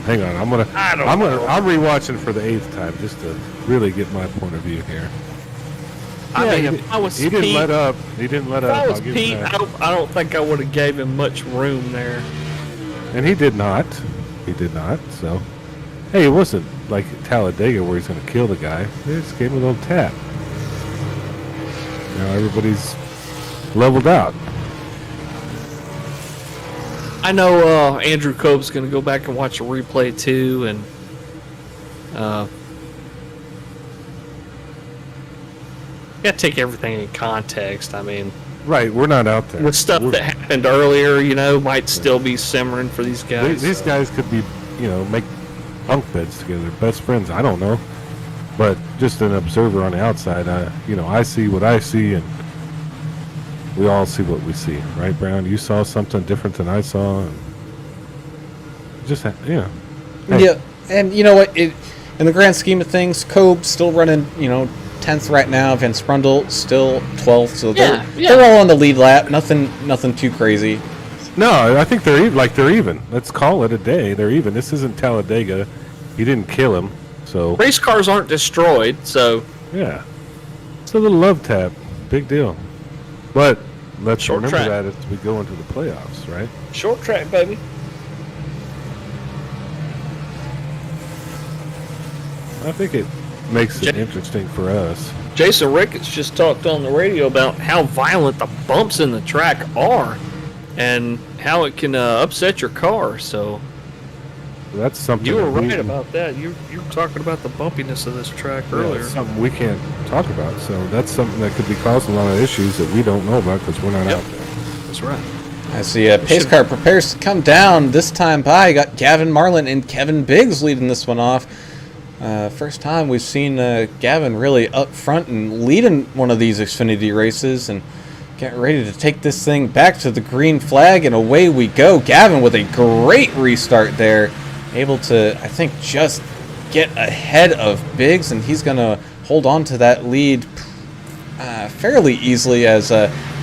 hang on, I'm rewatching for the 8th time just to really get my point of view here. I mean, if I was he Pete, didn't let up. He didn't let up. If I was I'll give Pete, him that. I don't think I would have gave him much room there. And he did not. He did not. So, hey, it wasn't like Talladega where he's going to kill the guy. They just gave him a little tap. Now everybody's leveled out. I know Andrew Cope's going to go back and watch a replay too, and you got to take everything in context. I mean, Right, we're not out there. the stuff that happened earlier, might still be simmering for these guys. These guys could be, make bunk beds together, best friends. I don't know, but just an observer on the outside, I see what I see, and we all see what we see, right, Brown? You saw something different than I saw, and just Hey. Yeah, and you know what? In the grand scheme of things, Cobe still running, 10th right now. Van Sprundle still 12th, so they're all on the lead lap. Nothing too crazy. No, I think they're even. Let's call it a day. They're even. This isn't Talladega. He didn't kill him, so Race cars aren't destroyed, so yeah, it's a little love tap. Big deal. But let's Short remember track. that as we go into the playoffs, right? short track, baby. I think it makes it interesting for us. Jason Ricketts just talked on the radio about how violent the bumps in the track are and how it can upset your car. So That's something you were that right about that. You were talking about the bumpiness of this track earlier. It's something we can't talk about. So that's something that could be causing a lot of issues that we don't know about because we're not out there. That's right. As the pace car prepares to come down, this time by, you got Gavin Marlin and Kevin Biggs leading this one off. First time we've seen Gavin really up front and leading one of these Xfinity races and getting ready to take this thing back to the green flag, and away we go. Gavin with a great restart there, able to, I think, just get ahead of Biggs, and he's going to hold on to that lead fairly easily as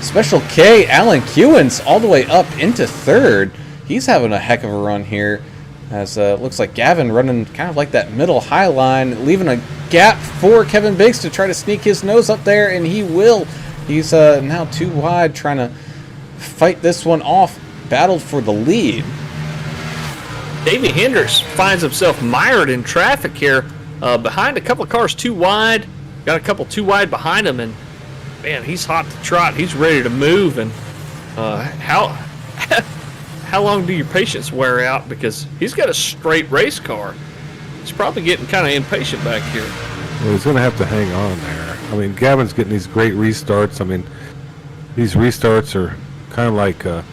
Special K, Alan Kewins, all the way up into third. He's having a heck of a run here. As looks like Gavin running kind of like that middle high line, leaving a gap for Kevin Biggs to try to sneak his nose up there, and he will. He's now too wide, trying to fight this one off. Battled for the lead. Davey Hendricks finds himself mired in traffic here, behind a couple of cars too wide. Got a couple too wide behind him, and man, he's hot to trot. He's ready to move. And how long do your patience wear out? Because he's got a straight race car. He's probably getting kind of impatient back here. Well, he's going to have to hang on there. I mean, Gavin's getting these great restarts. I mean, these restarts are kind of like the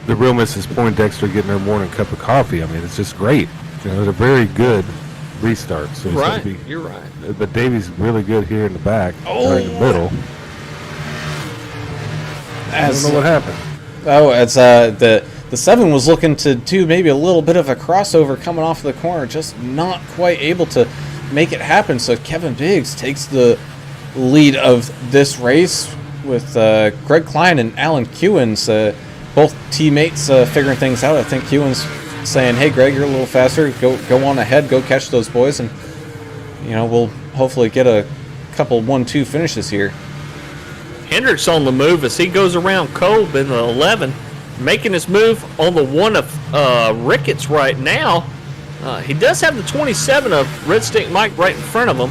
real Mrs. Poindexter getting her morning cup of coffee. I mean, it's just great. They're very good restarts. So Right, you're right. But Davey's really good here in the back, or in the middle. I don't know what happened. Oh, it's the 7 was looking to do maybe a little bit of a crossover coming off the corner, just not quite able to make it happen. So Kevin Biggs takes the lead of this race with Greg Klein and Alan Kewins, both teammates figuring things out. I think Kewins saying, "Hey, Greg, you're a little faster. Go on ahead. Go catch those boys, and we'll hopefully get a couple 1-2 finishes here." Hendricks on the move as he goes around Kolb in the 11, making his move on the 1 of Ricketts right now. He does have the 27 of Red Stink Mike right in front of him.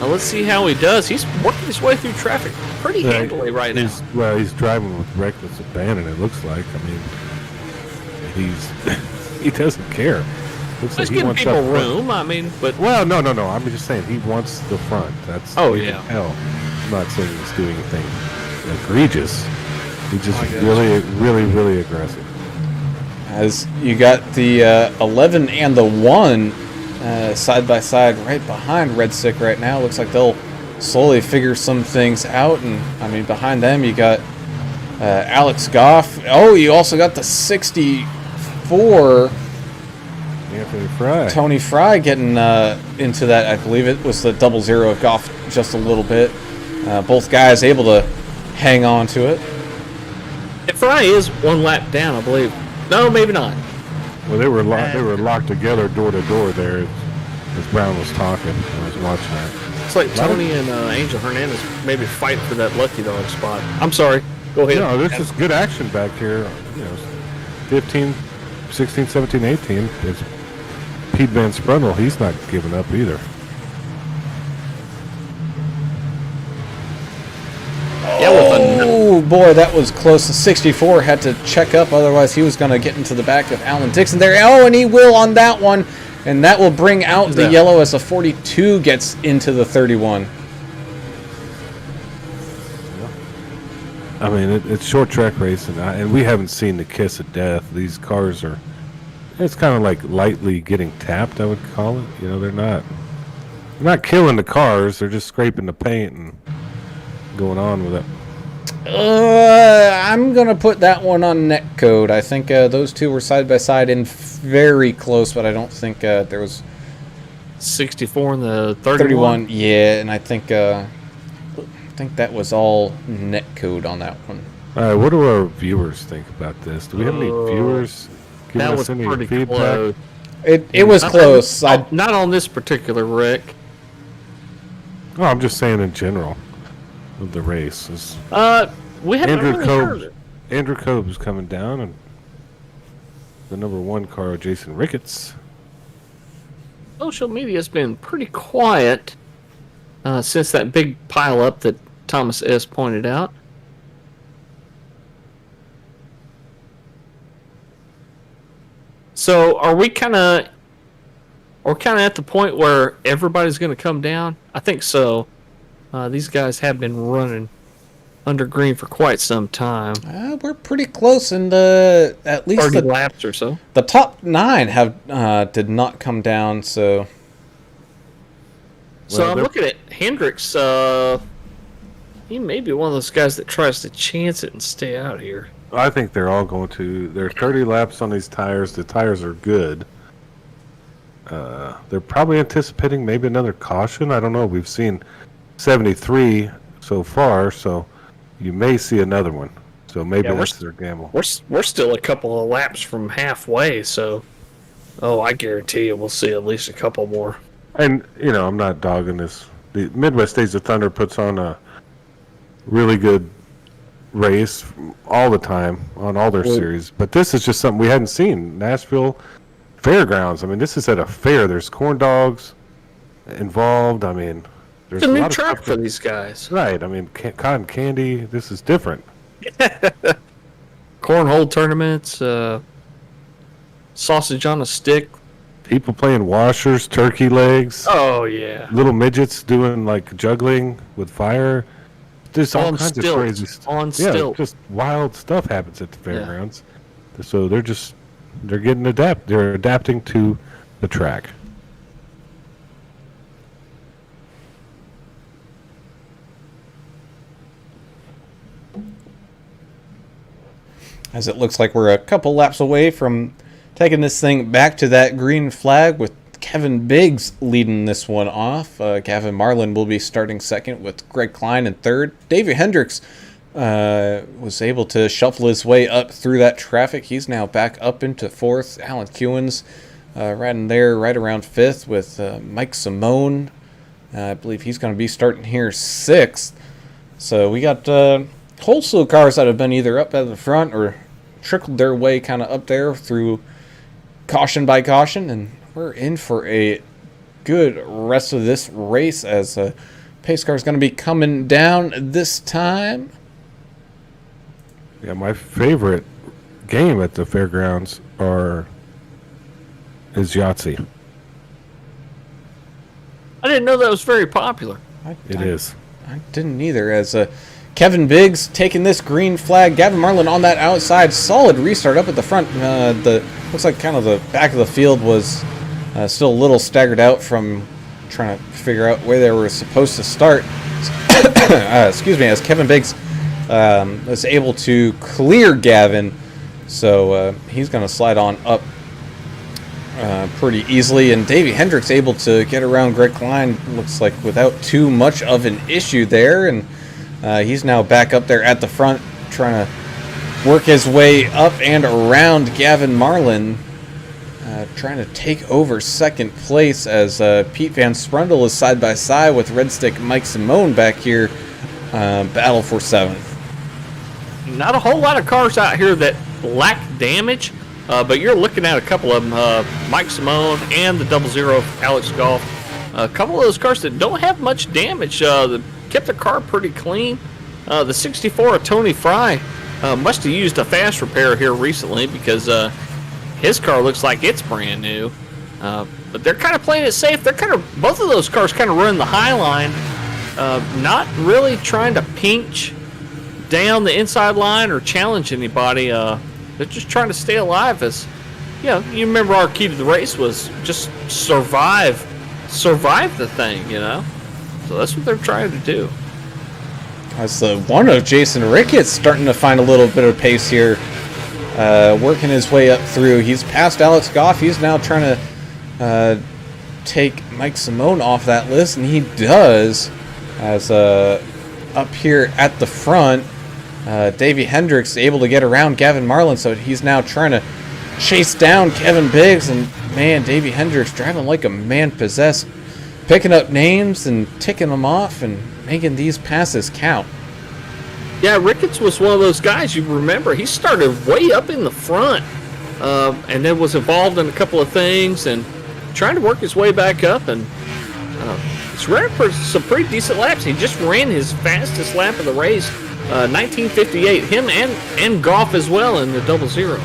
Let's see how he does. He's working his way through traffic pretty handily right now. He's driving with reckless abandon, it looks like. I mean, he doesn't care. Looks He's like he giving wants people up front. room. I mean, but Well, no. I'm just saying he wants the front. That's yeah. Hell, I'm not saying he's doing anything egregious. He's just guess. really aggressive. As you got the 11 and the 1 side by side right behind Red Stick right now. Looks like they'll slowly figure some things out. And, I mean, behind them you got Alex Goff. Oh, you also got the 64, Anthony Fry. Tony Fry getting into that. I believe it was the 00 of Goff just a little bit. Both guys able to hang on to it. Fry is 1 lap down, I believe. No, maybe not. Well, they were locked together door to door there as Brown was talking. I was watching that. It's like Tony and Angel Hernandez maybe fighting for that lucky dog spot. I'm sorry. Go ahead. No, this is good action back here. 15, 16, 17, 18. It's Pete Van Sprundle. He's not giving up either. Yeah, with Oh, boy, that was close. The 64 had to check up, otherwise he was going to get into the back of Alan Dixon there. Oh, and he will on that one, and that will bring out the yellow as the 42 gets into the 31. I mean, it's short track racing, and we haven't seen the kiss of death. These cars are, it's kind of like lightly getting tapped, I would call it. You know, they're not killing the cars. They're just scraping the paint and going on with it. I'm going to put that one on netcode. I think those two were side by side and very close, but I don't think there was 64 and the 31. Yeah, and I think that was all netcode on that one. All right, what do our viewers think about this? Do we have any viewers giving That us was any pretty feedback? close. It was close. Not on this particular wreck. Oh, I'm just saying in general of the race. We haven't Andrew really heard Cope. it. Andrew Cope is coming down, and the number 1 car, Jason Ricketts. Social media has been pretty quiet since that big pile up that Thomas S. pointed out. So are we kind of at the point where everybody's going to come down? I think so. These guys have been running under green for quite some time. We're pretty close, and at least 30 laps or so. the top 9 have did not come down. So I'm looking at Hendricks. He may be one of those guys that tries to chance it and stay out here. I think they're all going to. There are 30 laps on these tires. The tires are good. They're probably anticipating maybe another caution. I don't know. We've seen 73 so far, so you may see another one. So maybe that's their gamble. We're still a couple of laps from halfway, so I guarantee you we'll see at least a couple more. And, you know, I'm not dogging this. The Midwest Days of Thunder puts on a really good race all the time on all their series. But this is just something we hadn't seen. Nashville Fairgrounds. I mean, this is at a fair. There's corn dogs involved. I mean, there's It's a a new lot of track stuff for these guys. Right. I mean, cotton candy. This is different. Cornhole tournaments, sausage on a stick. People playing washers, turkey legs. Oh, yeah. Little midgets doing like juggling with fire. There's all On kinds stilts. of crazy stuff. On Yeah, stilts. just wild stuff happens at the fairgrounds. So they're getting they're adapting to the track. as it looks like we're a couple laps away from taking this thing back to that green flag with Kevin Biggs leading this one off. Gavin Marlin will be starting second with Greg Klein in third. Davey Hendricks was able to shuffle his way up through that traffic. He's now back up into fourth. Alan Kewins right in there, right around fifth with Mike Simone. I believe he's going to be starting here sixth. So we got whole slew of cars that have been either up at the front or trickled their way kind of up there through caution by caution, and we're in for a good rest of this race as pace car is going to be coming down this time. Yeah, my favorite game at the fairgrounds is Yahtzee. I didn't know that was very popular. It is. I didn't either, as Kevin Biggs taking this green flag. Gavin Marlin on that outside. Solid restart up at the front. Looks like kind of the back of the field was still a little staggered out from trying to figure out where they were supposed to start. Excuse me, as Kevin Biggs was able to clear Gavin. So he's going to slide on up pretty easily. And Davey Hendricks able to get around Greg Klein, looks like without too much of an issue there. And he's now back up there at the front, trying to work his way up and around Gavin Marlin, trying to take over second place as Pete Van Sprundle is side by side with Red Stick Mike Simone back here, battle for seventh. Not a whole lot of cars out here that lack damage, but you're looking at a couple of them, Mike Simone and the 00 Alex Golf. A couple of those cars that don't have much damage. Kept the car pretty clean. The 64 of Tony Fry must have used a fast repair here recently because his car looks like it's brand new. But they're kind of playing it safe. Both of those cars kind of run the high line, not really trying to pinch down the inside line or challenge anybody. They're just trying to stay alive. As you remember, our key to the race was just survive the thing. So that's what they're trying to do. As one of Jason Ricketts starting to find a little bit of pace here, working his way up through. He's passed Alex Goff. He's now trying to take Mike Simone off that list, and he does. As up here at the front, Davey Hendricks able to get around Gavin Marlin, so he's now trying to chase down Kevin Biggs, and man, Davey Hendricks driving like a man possessed, picking up names and ticking them off and making these passes count. Yeah, Ricketts was one of those guys, you remember, he started way up in the front and then was involved in a couple of things and trying to work his way back up, and he's running for some pretty decent laps. He just ran his fastest lap of the race, 19:58. Him and Goff as well in the 00.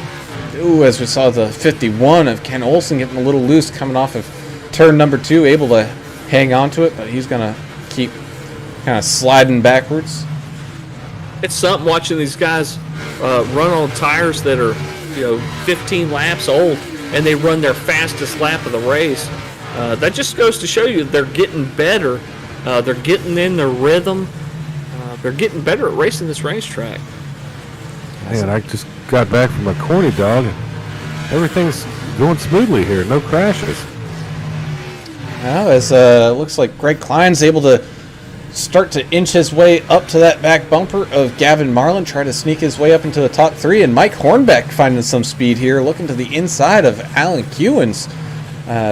Ooh, as we saw the 51 of Ken Olsen getting a little loose coming off of turn number 2, able to hang on to it, but he's going to keep kind of sliding backwards. It's something watching these guys run on tires that are 15 laps old, and they run their fastest lap of the race. That just goes to show you they're getting better. They're getting in their rhythm. They're getting better at racing this racetrack. Man, I just got back from a corny dog, and everything's going smoothly here. No crashes. Now, as looks like Greg Klein's able to start to inch his way up to that back bumper of Gavin Marlin, try to sneak his way up into the top 3, and Mike Hornbeck finding some speed here, looking to the inside of Alan Kewins.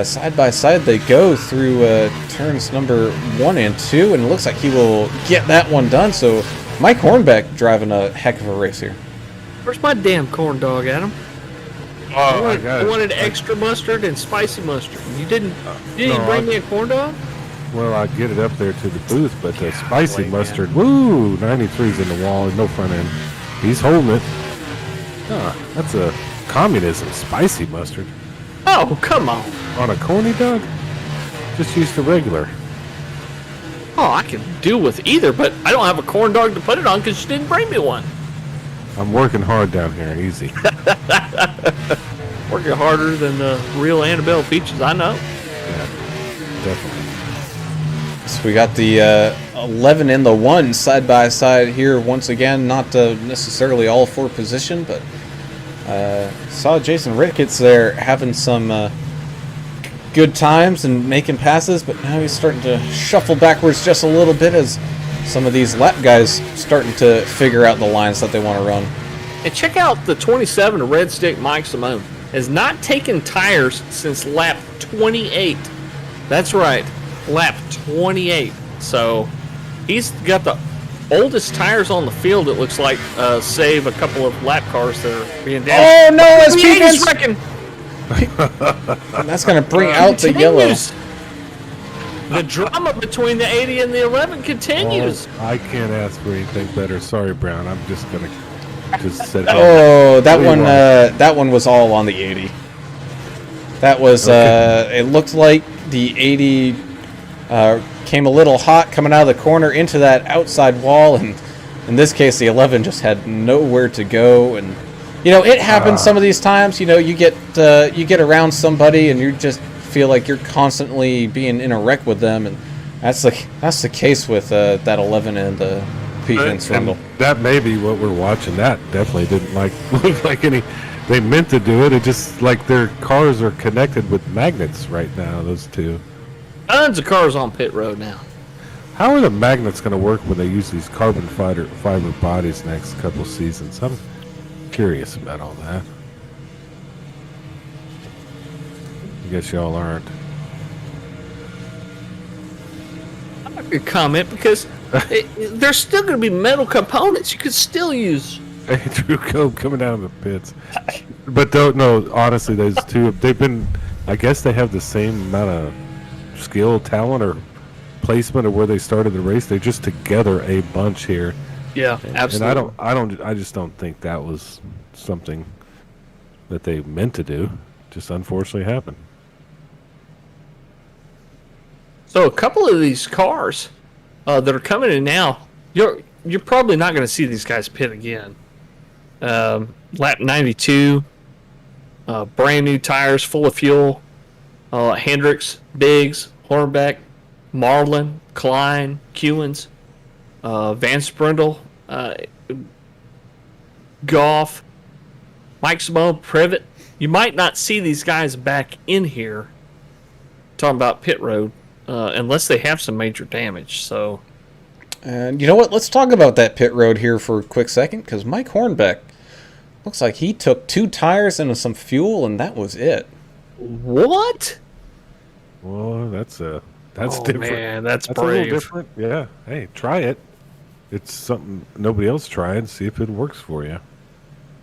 Side by side they go through turns number 1 and 2, and it looks like he will get that one done. So Mike Hornbeck driving a heck of a race here. Where's my damn corn dog, Adam? I wanted extra mustard and spicy mustard. You didn't bring me a corn dog? Well, I'd get it up there to the booth, but the spicy mustard, woo, 93's in the wall, no front end. He's holding it. That's a communism, spicy mustard. Oh, come on. On a corny dog? Just use the regular. Oh, I can deal with either, but I don't have a corn dog to put it on because you didn't bring me one. I'm working hard down here, easy. Working harder than the real Annabelle Peaches, I know. Yeah, definitely. So we got the 11 and the 1 side by side here once again. Not necessarily all for position, but saw Jason Ricketts there having some good times and making passes, but now he's starting to shuffle backwards just a little bit as some of these lap guys starting to figure out the lines that they want to run. And check out the 27 of Red Stick Mike Simone. Has not taken tires since lap 28. That's right, lap 28. So he's got the oldest tires on the field, it looks like, save a couple of lap cars that are being damaged. Oh no, that's Peaches! And that's going to bring out the yellow. The drama between the 80 and the 11 continues. Oh, I can't ask for anything better. Sorry, Brown. I'm just going to just sit Oh, that one was all on the 80. That was, it looked like the 80 came a little hot coming out of the corner into that outside wall, and in this case, the 11 just had nowhere to go. And it happens some of these times. You get around somebody, and you just feel like you're constantly being in a wreck with them, and that's the case with that 11 and the Pete Swindle. That may be what we're watching. That definitely didn't look like any. They meant to do it. It just like their cars are connected with magnets right now. Those two. Tons of cars on pit road now. How are the magnets going to work when they use these carbon fiber bodies next couple seasons? I'm curious about all that. I guess y'all aren't. I'm not going to comment because there's still going to be metal components you could still use. Andrew Cope coming out of the pits. But don't know, honestly, those two, they've been, I guess they have the same amount of skill, talent, or placement of where they started the race. They're just together a bunch here. Yeah, absolutely. And I just don't think that was something that they meant to do. Just unfortunately happened. So a couple of these cars that are coming in now, you're probably not going to see these guys pit again. Lap 92, brand new tires, full of fuel. Hendricks, Biggs, Hornbeck, Marlin, Klein, Kewins, Van Sprindle, Goff, Mike Simone, Privet. You might not see these guys back in here talking about pit road unless they have some major damage. So, And you know what? Let's talk about that pit road here for a quick second, because Mike Hornbeck looks like he took 2 tires and some fuel, and that was it. what? Well, that's Oh, different. man, that's That's a little brave. different. Yeah. Hey, try it. It's something nobody else tried. See if it works for you.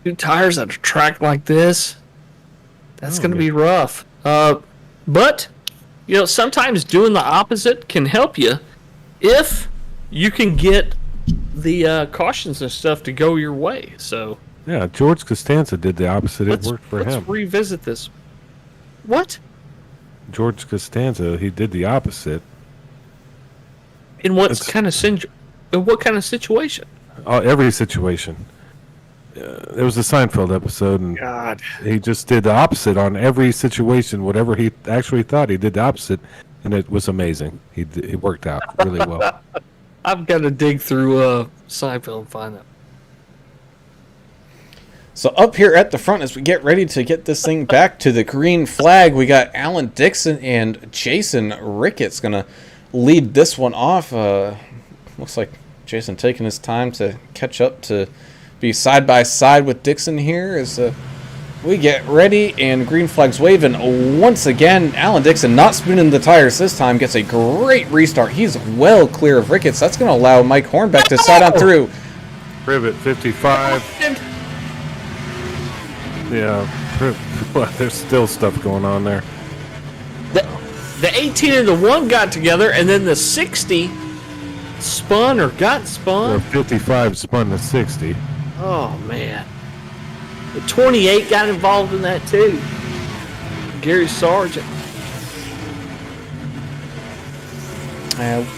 2 tires at a track like this, that's Oh, going to man. be rough. But, sometimes doing the opposite can help you if you can get the cautions and stuff to go your way. So Yeah, George Costanza did the opposite. It worked for let's him. revisit this. What? George Costanza, he did the opposite. In what It's- kind of in what kind of situation? Every situation. There was a Seinfeld episode, and God. he just did the opposite on every situation. Whatever he actually thought, he did the opposite, and it was amazing. It worked out really well. I've got to dig through Seinfeld and find that. So up here at the front, as we get ready to get this thing back to the green flag, we got Alan Dixon and Jason Ricketts going to lead this one off. Looks like Jason taking his time to catch up to be side by side with Dixon here as we get ready, and green flag's waving once again. Alan Dixon not spinning the tires this time, gets a great restart. He's well clear of Ricketts. That's going to allow Mike Hornbeck to side on through. Privet 55. Yeah, there's still stuff going on there. The 18 and the 1 got together, and then the 60 spun or got Or spun. 55 spun to 60. Oh, man. The 28 got involved in that, too. Gary Sargent.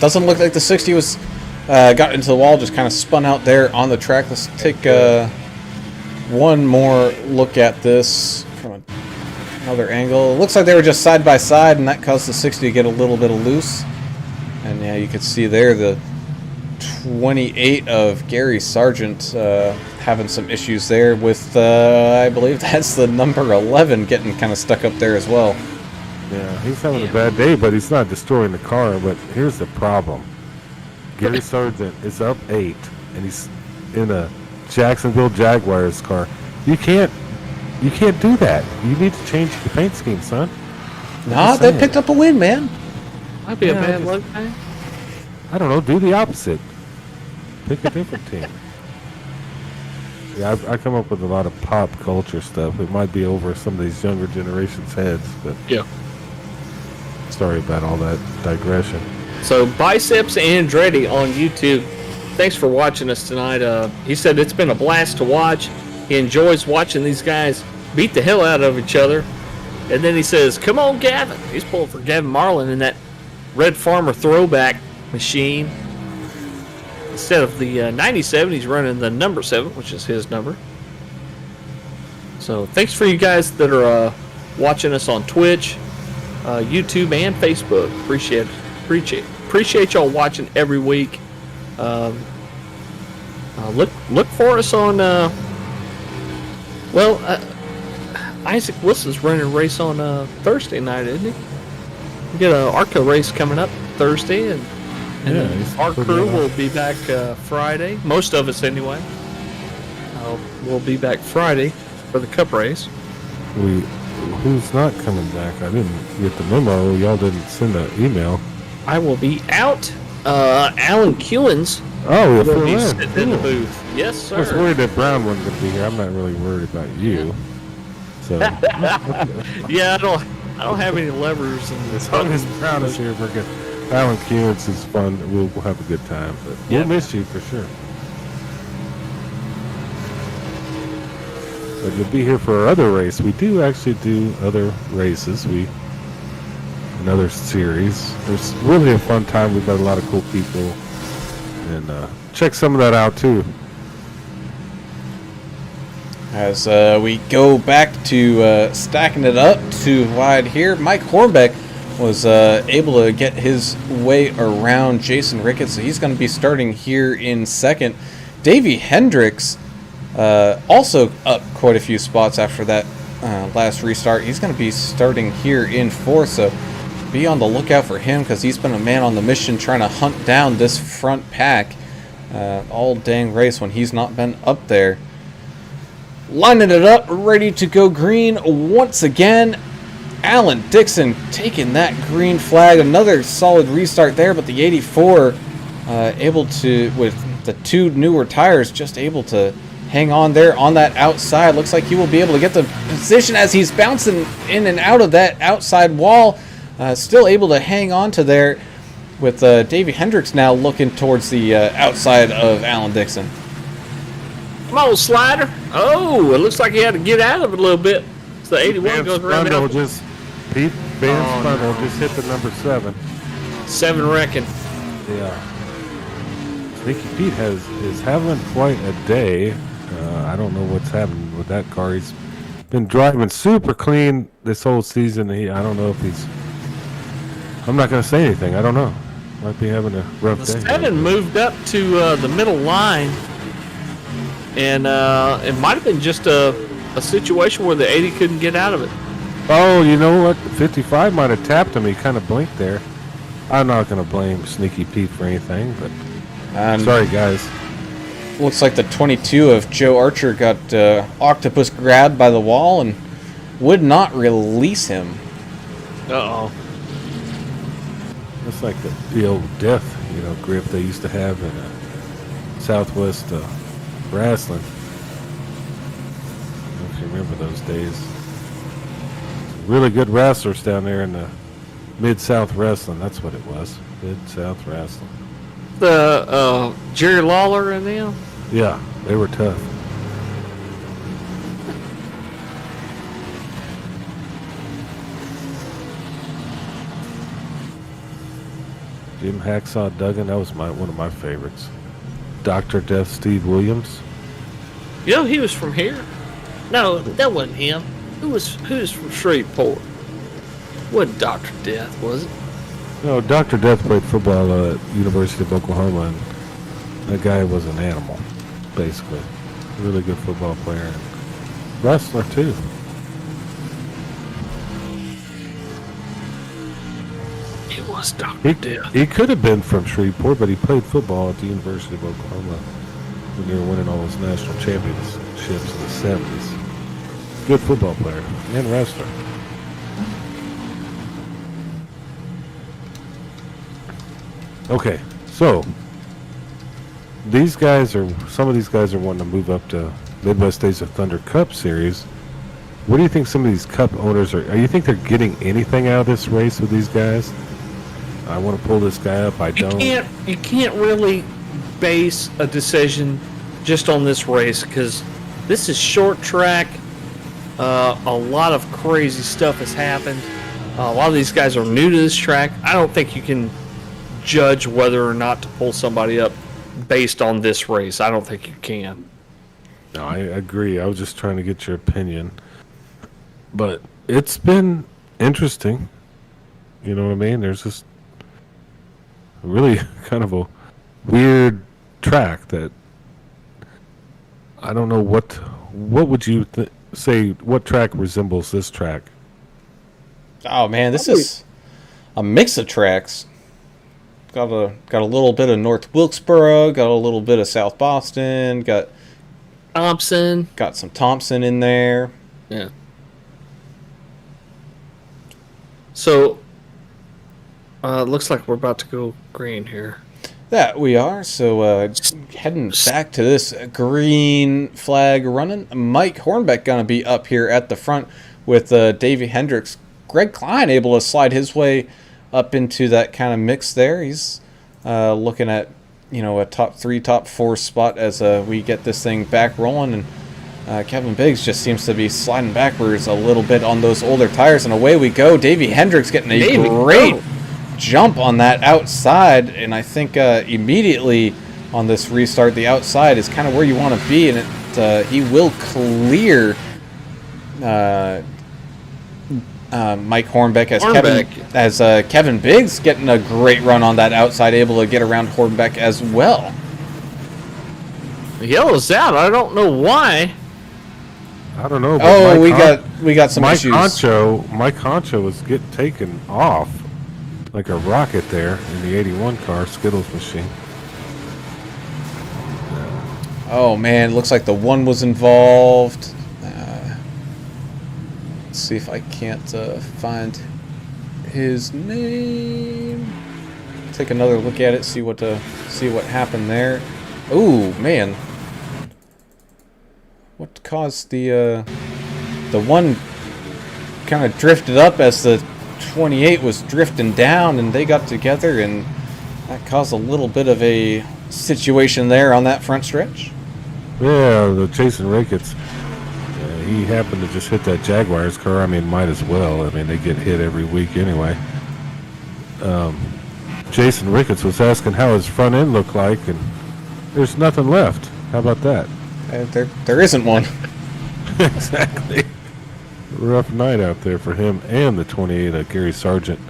Doesn't look like the 60 was got into the wall, just kind of spun out there on the track. Let's take one more look at this from another angle. It looks like they were just side by side, and that caused the 60 to get a little bit of loose. And yeah, you could see there the 28 of Gary Sargent having some issues there with, I believe that's the number 11 getting kind of stuck up there as well. Yeah, he's having a bad day, but he's not destroying the car. But here's the problem. Gary Sargent is up 8, and he's in a Jacksonville Jaguars car. You can't do that. You need to change the paint scheme, son. Nah, they picked up a win, man. Might be a Yeah, bad just- luck thing. I don't know. Do the opposite. Pick a different team. Yeah, I come up with a lot of pop culture stuff. It might be over some of these younger generations' heads, but Yeah. sorry about all that digression. So Biceps Andretti on YouTube. Thanks for watching us tonight. He said it's been a blast to watch. He enjoys watching these guys beat the hell out of each other. And then he says, "Come on, Gavin." He's pulling for Gavin Marlin in that Red Farmer throwback machine. Instead of the 97, he's running the number 7, which is his number. So thanks for you guys that are watching us on Twitch, YouTube, and Facebook. Appreciate y'all watching every week. Look for us on. Isaac Wilson's running a race on Thursday night, isn't he? We got an ARCA race coming up Thursday, and Yeah, then he's our putting crew it will on. be back Friday. Most of us, anyway. We'll be back Friday for the Cup race. Who's not coming back? I didn't get the memo. Y'all didn't send an email. I will be out. Alan Kewins Oh, yeah, will be for sitting in the booth. Yes, I was sir. worried that Brown wasn't going to be here. I'm not really worried about you. So Yeah, I don't have any levers in this. as long as Brown is here, we're good. Alan Kewins is fun. We'll have a good time. But Yeah. we'll miss you for sure. but you'll be here for our other race. We do actually do other races. Another series. It's really a fun time. We've got a lot of cool people, and check some of that out too. As we go back to stacking it up to wide here, Mike Hornbeck was able to get his way around Jason Ricketts, so he's going to be starting here in second. Davey Hendricks also up quite a few spots after that last restart. He's going to be starting here in fourth, so be on the lookout for him because he's been a man on the mission trying to hunt down this front pack all dang race when he's not been up there. Lining it up, ready to go green once again. Alan Dixon taking that green flag. Another solid restart there, but the 84 able to, with the two newer tires, just able to hang on there on that outside. Looks like he will be able to get the position as he's bouncing in and out of that outside wall. Still able to hang on to there with Davey Hendricks now looking towards the outside of Alan Dixon. Come on, Slider. Oh, it looks like he had to get out of it a little bit. So the 81 goes around. Pete Van Spundle just hit the number 7. 7 wrecking. Yeah. Sneaky Pete is having quite a day. I don't know what's happening with that car. He's been driving super clean this whole season. I don't know if he's... I'm not going to say anything. I don't know. Might be having a rough day. 7 moved up to the middle line. And it might have been just a situation where the 80 couldn't get out of it. Oh, you know what? The 55 might have tapped him. He kind of blinked there. I'm not going to blame Sneaky Pete for anything, but sorry, guys. Looks like the 22 of Joe Archer got octopus grabbed by the wall and would not release him. Uh-oh. It's like the old death, grip they used to have in Southwest wrestling. I don't know if you remember those days. Really good wrestlers down there in the Mid-South Wrestling. That's what it was. Mid-South Wrestling. The Jerry Lawler and them? Yeah, they were tough. Jim Hacksaw Duggan, that was one of my favorites. Dr. Death Steve Williams. You know, he was from here. No, that wasn't him. Who's from Shreveport? Wasn't Dr. Death, was it? No, Dr. Death played football at University of Oklahoma, and that guy was an animal, basically. Really good football player and wrestler, too. It was Dr. Death. He could have been from Shreveport, but he played football at the University of Oklahoma when they were winning all those national championships in the 70s. Good football player and wrestler. Okay, so some of these guys are wanting to move up to Midwest Days of Thunder Cup Series. What do you think some of these Cup owners are you think they're getting anything out of this race with these guys? I want to pull this guy up. I don't. You can't really base a decision just on this race because this is short track. A lot of crazy stuff has happened. A lot of these guys are new to this track. I don't think you can judge whether or not to pull somebody up based on this race. I don't think you can. No, I agree. I was just trying to get your opinion. But it's been interesting. You know what I mean? There's just really kind of a weird track that I don't know what would you say what track resembles this track? Oh man, this is a mix of tracks. Got a little bit of North Wilkesboro, got a little bit of South Boston, got Thompson. Got some Thompson in there. Yeah. So looks like we're about to go green here. That we are. So heading back to this green flag running. Mike Hornbeck going to be up here at the front with Davey Hendricks. Greg Klein able to slide his way up into that kind of mix there. He's looking at, a top 3, top 4 spot as we get this thing back rolling. And Kevin Biggs just seems to be sliding backwards a little bit on those older tires, and away we go. Davey Hendricks getting a great jump on that outside, and I think immediately on this restart, the outside is kind of where you want to be, and he will clear Mike Hornbeck as Kevin Biggs getting a great run on that outside, able to get around Hornbeck as well. Yellow's out. I don't know why. I don't know. But we got some issues. Mike Honcho was getting taken off like a rocket there in the 81 car, Skittles machine. Oh man, looks like the one was involved. Let's see if I can't find his name. Take another look at it, see what happened there. Ooh, man. What caused the one kind of drifted up as the 28 was drifting down, and they got together, and that caused a little bit of a situation there on that front stretch. Yeah, the Jason Ricketts, he happened to just hit that Jaguars car. I mean, might as well. I mean, they get hit every week anyway. Jason Ricketts was asking how his front end looked like, and there's nothing left. How about that? There isn't one. Exactly. Rough night out there for him and the 28, Gary Sargent.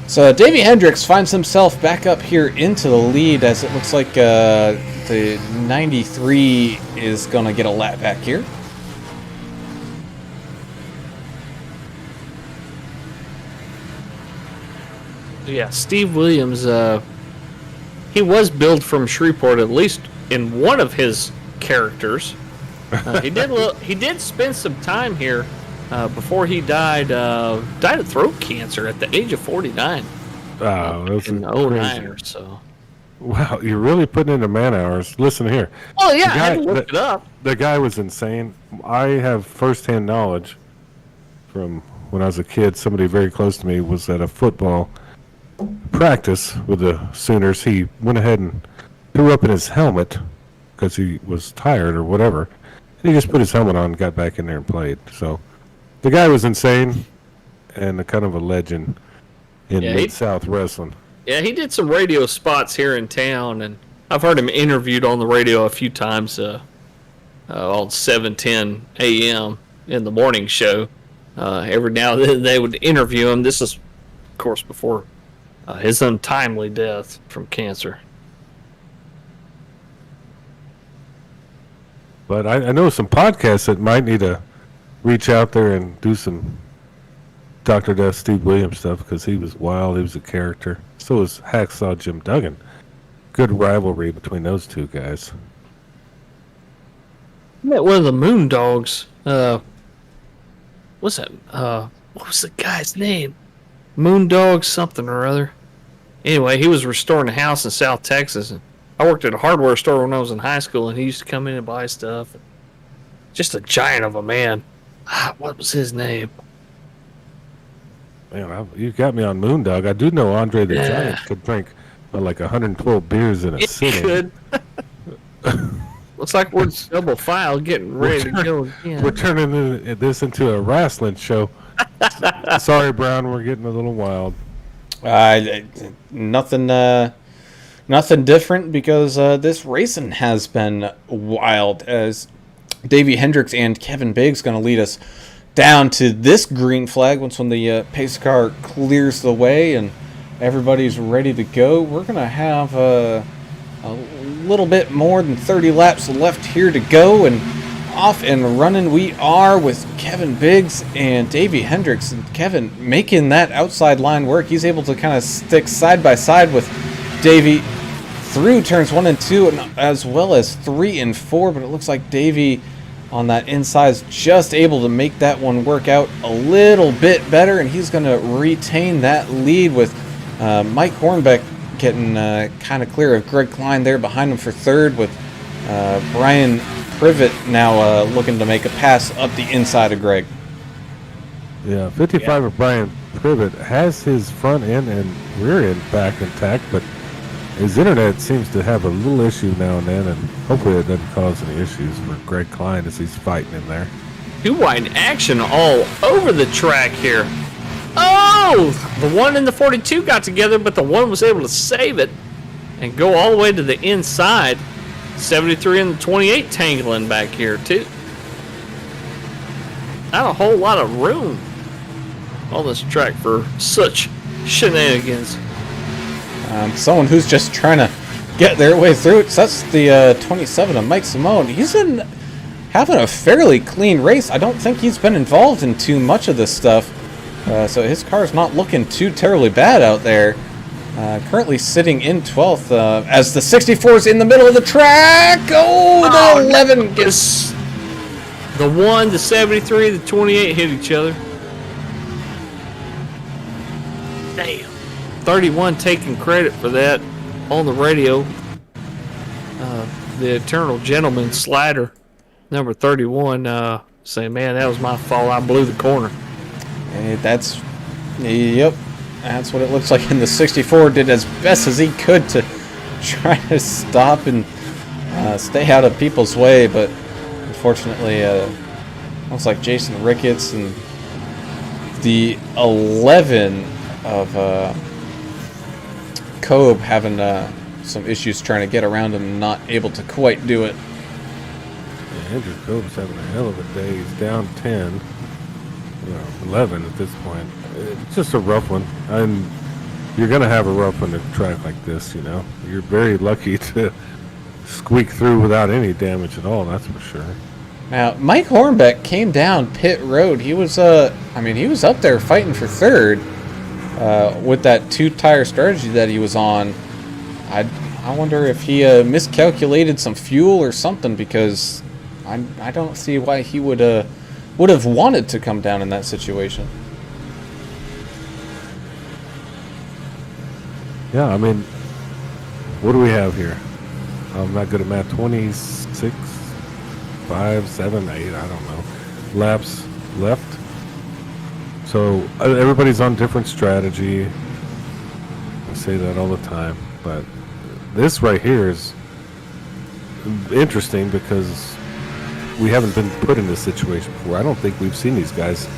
So Davey Hendricks finds himself back up here into the lead, as it looks like the 93 is going to get a lap back here. Yeah, Steve Williams, he was billed from Shreveport, at least in one of his characters. He did spend some time here before he died of throat cancer at the age of 49. Wow, that's in 09 or so. Wow, you're really putting into man hours. Listen here. Oh yeah, I had to look it up. The guy was insane. I have firsthand knowledge from when I was a kid. Somebody very close to me was at a football practice with the Sooners. He went ahead and threw up in his helmet because he was tired or whatever. And he just put his helmet on and got back in there and played. So the guy was insane and a kind of a legend in Mid-South wrestling. Yeah, he did some radio spots here in town, and I've heard him interviewed on the radio a few times on 710 a.m. in the morning show. Every now and then they would interview him. This is, of course, before his untimely death from cancer. But I know some podcasts that might need to reach out there and do some Dr. Death Steve Williams stuff, because he was wild. He was a character. So was Hacksaw Jim Duggan. Good rivalry between those two guys. I met one of the Moondogs. What's that? What was the guy's name? Moondog something or other. Anyway, he was restoring a house in South Texas, and I worked at a hardware store when I was in high school, and he used to come in and buy stuff. Just a giant of a man. What was his name? Man, you got me on Moondog. I do know Andre the Giant could drink like 112 beers in a sitting. Could. Looks like we're double file getting ready to go again. We're turning this into a wrestling show. Sorry, Brown, we're getting a little wild. Nothing different, because this racing has been wild, as Davey Hendricks and Kevin Biggs going to lead us down to this green flag once when the pace car clears the way and everybody's ready to go. We're going to have a little bit more than 30 laps left here to go, and off and running we are with Kevin Biggs and Davey Hendricks. And Kevin making that outside line work. He's able to kind of stick side by side with Davey through turns 1 and 2, and as well as 3 and 4, but it looks like Davey on that inside is just able to make that one work out a little bit better, and he's going to retain that lead with Mike Hornbeck getting kind of clear of Greg Klein there behind him for third, with Brian Privet now looking to make a pass up the inside of Greg. Yeah, 55 of Brian Privet has his front end and rear end back intact, but His internet seems to have a little issue now and then, and hopefully it doesn't cause any issues for Greg Klein as he's fighting in there. Two wide action all over the track here. Oh, the one and the 42 got together, but the one was able to save it and go all the way to the inside. 73 and the 28 tangling back here too. Not a whole lot of room on this track for such shenanigans. Someone who's just trying to get their way through it. So that's the 27 of Mike Simone. He's having a fairly clean race. I don't think he's been involved in too much of this stuff. So his car's not looking too terribly bad out there. Currently sitting in 12th as the 64's in the middle of the track. Oh, the 11 gets... The 1, the 73, the 28 hit each other. Damn. 31 taking credit for that on the radio. The Eternal Gentleman Slider, number 31, saying, man, that was my fault. I blew the corner. Yep. That's what it looks like. And the 64 did as best as he could to try to stop and stay out of people's way, but unfortunately, looks like Jason Ricketts and the 11 of Cobe having some issues trying to get around him, not able to quite do it. Yeah, Andrew Cope's having a hell of a day. He's down 10, 11 at this point. It's just a rough one, and you're going to have a rough one at a track like this, You're very lucky to squeak through without any damage at all, that's for sure. Now, Mike Hornbeck came down pit road. He was, he was up there fighting for third with that two-tire strategy that he was on. I wonder if he miscalculated some fuel or something, because I don't see why he would have wanted to come down in that situation. Yeah, what do we have here? I'm not good at math. 26, 5, 7, 8, I don't know. Laps left. So everybody's on different strategy. I say that all the time. But this right here is interesting because we haven't been put in this situation before. I don't think we've seen these guys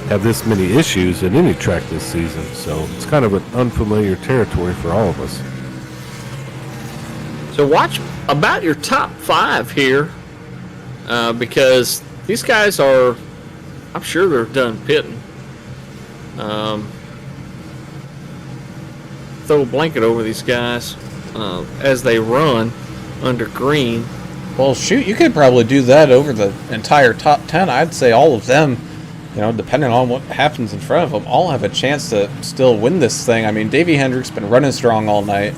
have this many issues in any track this season, so it's kind of an unfamiliar territory for all of us. So watch about your top 5 here, because these guys are, I'm sure they're done pitting. Throw a blanket over these guys as they run under green. Well, shoot, you could probably do that over the entire top 10. I'd say all of them, depending on what happens in front of them, all have a chance to still win this thing. Davey Hendrick's been running strong all night,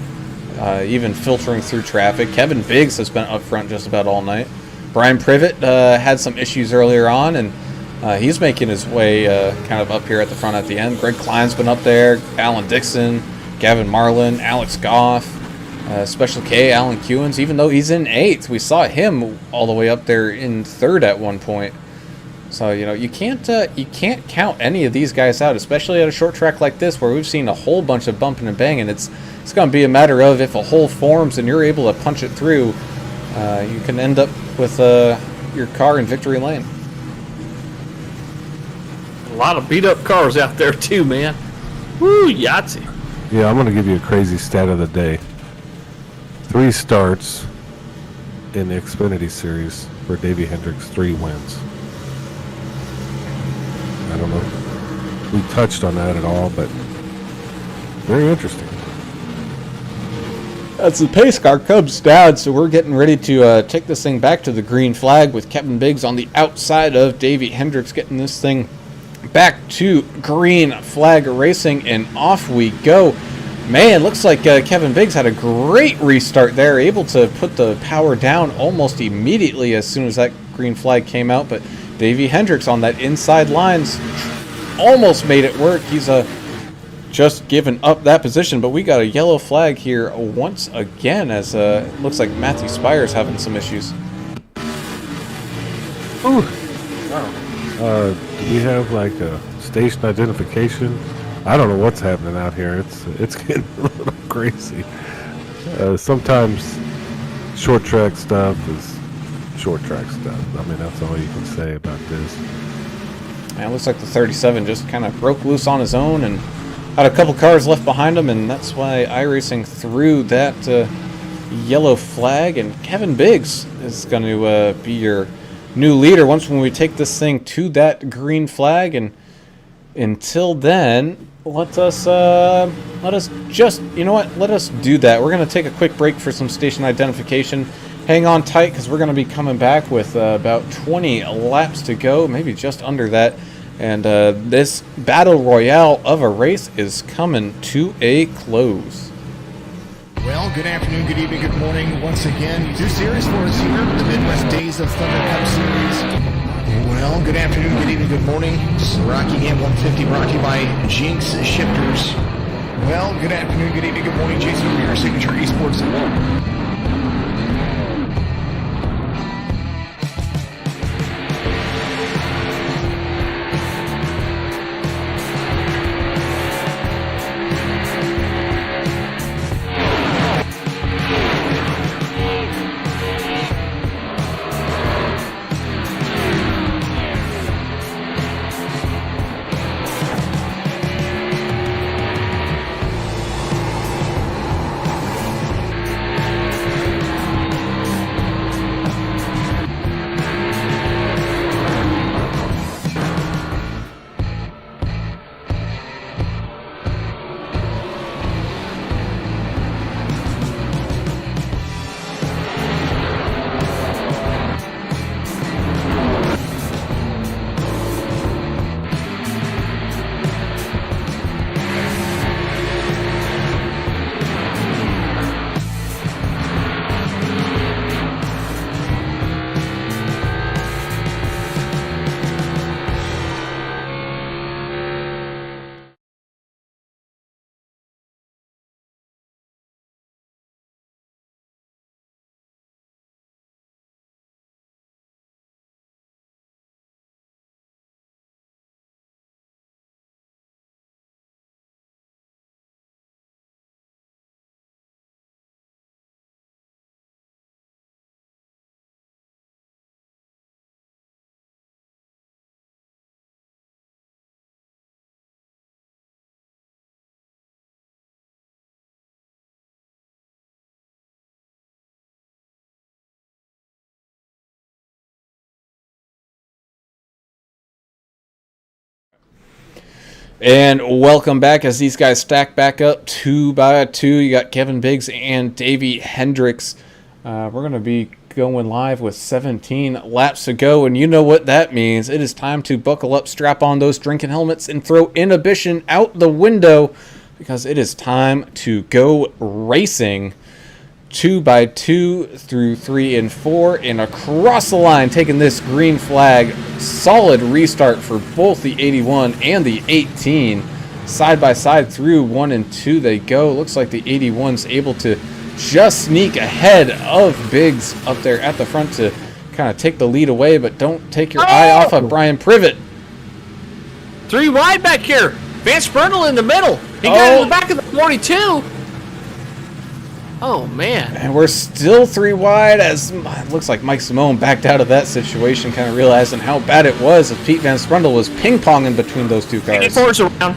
even filtering through traffic. Kevin Biggs has been up front just about all night. Brian Privet had some issues earlier on, and he's making his way kind of up here at the front at the end. Greg Klein's been up there, Alan Dixon, Gavin Marlin, Alex Goff, Special K, Alan Kewins, even though he's in 8th. We saw him all the way up there in 3rd at one point. So, you can't count any of these guys out, especially at a short track like this where we've seen a whole bunch of bumping and banging. It's going to be a matter of if a hole forms and you're able to punch it through, you can end up with your car in victory lane. A lot of beat up cars out there too, man. Woo, Yahtzee. Yeah, I'm going to give you a crazy stat of the day. 3 starts in the Xfinity Series for Davey Hendricks, 3 wins. I don't know if we touched on that at all, but very interesting. That's the pace car Cubs down, so we're getting ready to take this thing back to the green flag with Kevin Biggs on the outside of Davey Hendricks, getting this thing back to green flag racing, and off we go. Man, looks like Kevin Biggs had a great restart there, able to put the power down almost immediately as soon as that green flag came out, but Davey Hendricks on that inside lines almost made it work. He's just given up that position, but we got a yellow flag here once again as it looks like Matthew Spires having some issues. Ooh. Wow. Do we have like a station identification? I don't know what's happening out here. It's getting a little crazy. Sometimes short track stuff is short track stuff. I mean, that's all you can say about this. And it looks like the 37 just kind of broke loose on his own and had a couple cars left behind him, and that's why iRacing threw that yellow flag. And Kevin Biggs is going to be your new leader once when we take this thing to that green flag. And until then, let us just, you know what, let us do that. We're going to take a quick break for some station identification. Hang on tight, because we're going to be coming back with about 20 laps to go, maybe just under that. And this battle royale of a race is coming to a close. Well, good afternoon, good evening, good morning. Once again, new series for us here, the Midwest Days of Thunder Cup Series. Well, good afternoon, good evening, good morning. Rockingham 150 brought to you by Jinx Shifters. Well, good afternoon, good evening, good morning. Jason Rear, Signature Esports. And welcome back as these guys stack back up 2 by 2. You got Kevin Biggs and Davey Hendricks. We're going to be going live with 17 laps to go, and you know what that means. It is time to buckle up, strap on those drinking helmets, and throw inhibition out the window, because it is time to go racing. 2 by 2 through 3 and 4, and across the line, taking this green flag. Solid restart for both the 81 and the 18. Side by side through 1 and 2 they go. Looks like the 81's able to just sneak ahead of Biggs up there at the front to kind of take the lead away, but don't take your eye off of Brian Privet. 3 wide back here. Vance Brundle in the middle. He got in the back of the 42. Oh, man. And we're still 3 wide as it looks like Mike Simone backed out of that situation, kind of realizing how bad it was as Pete Van Sprundle was ping-ponging between those 2 cars. 84's around.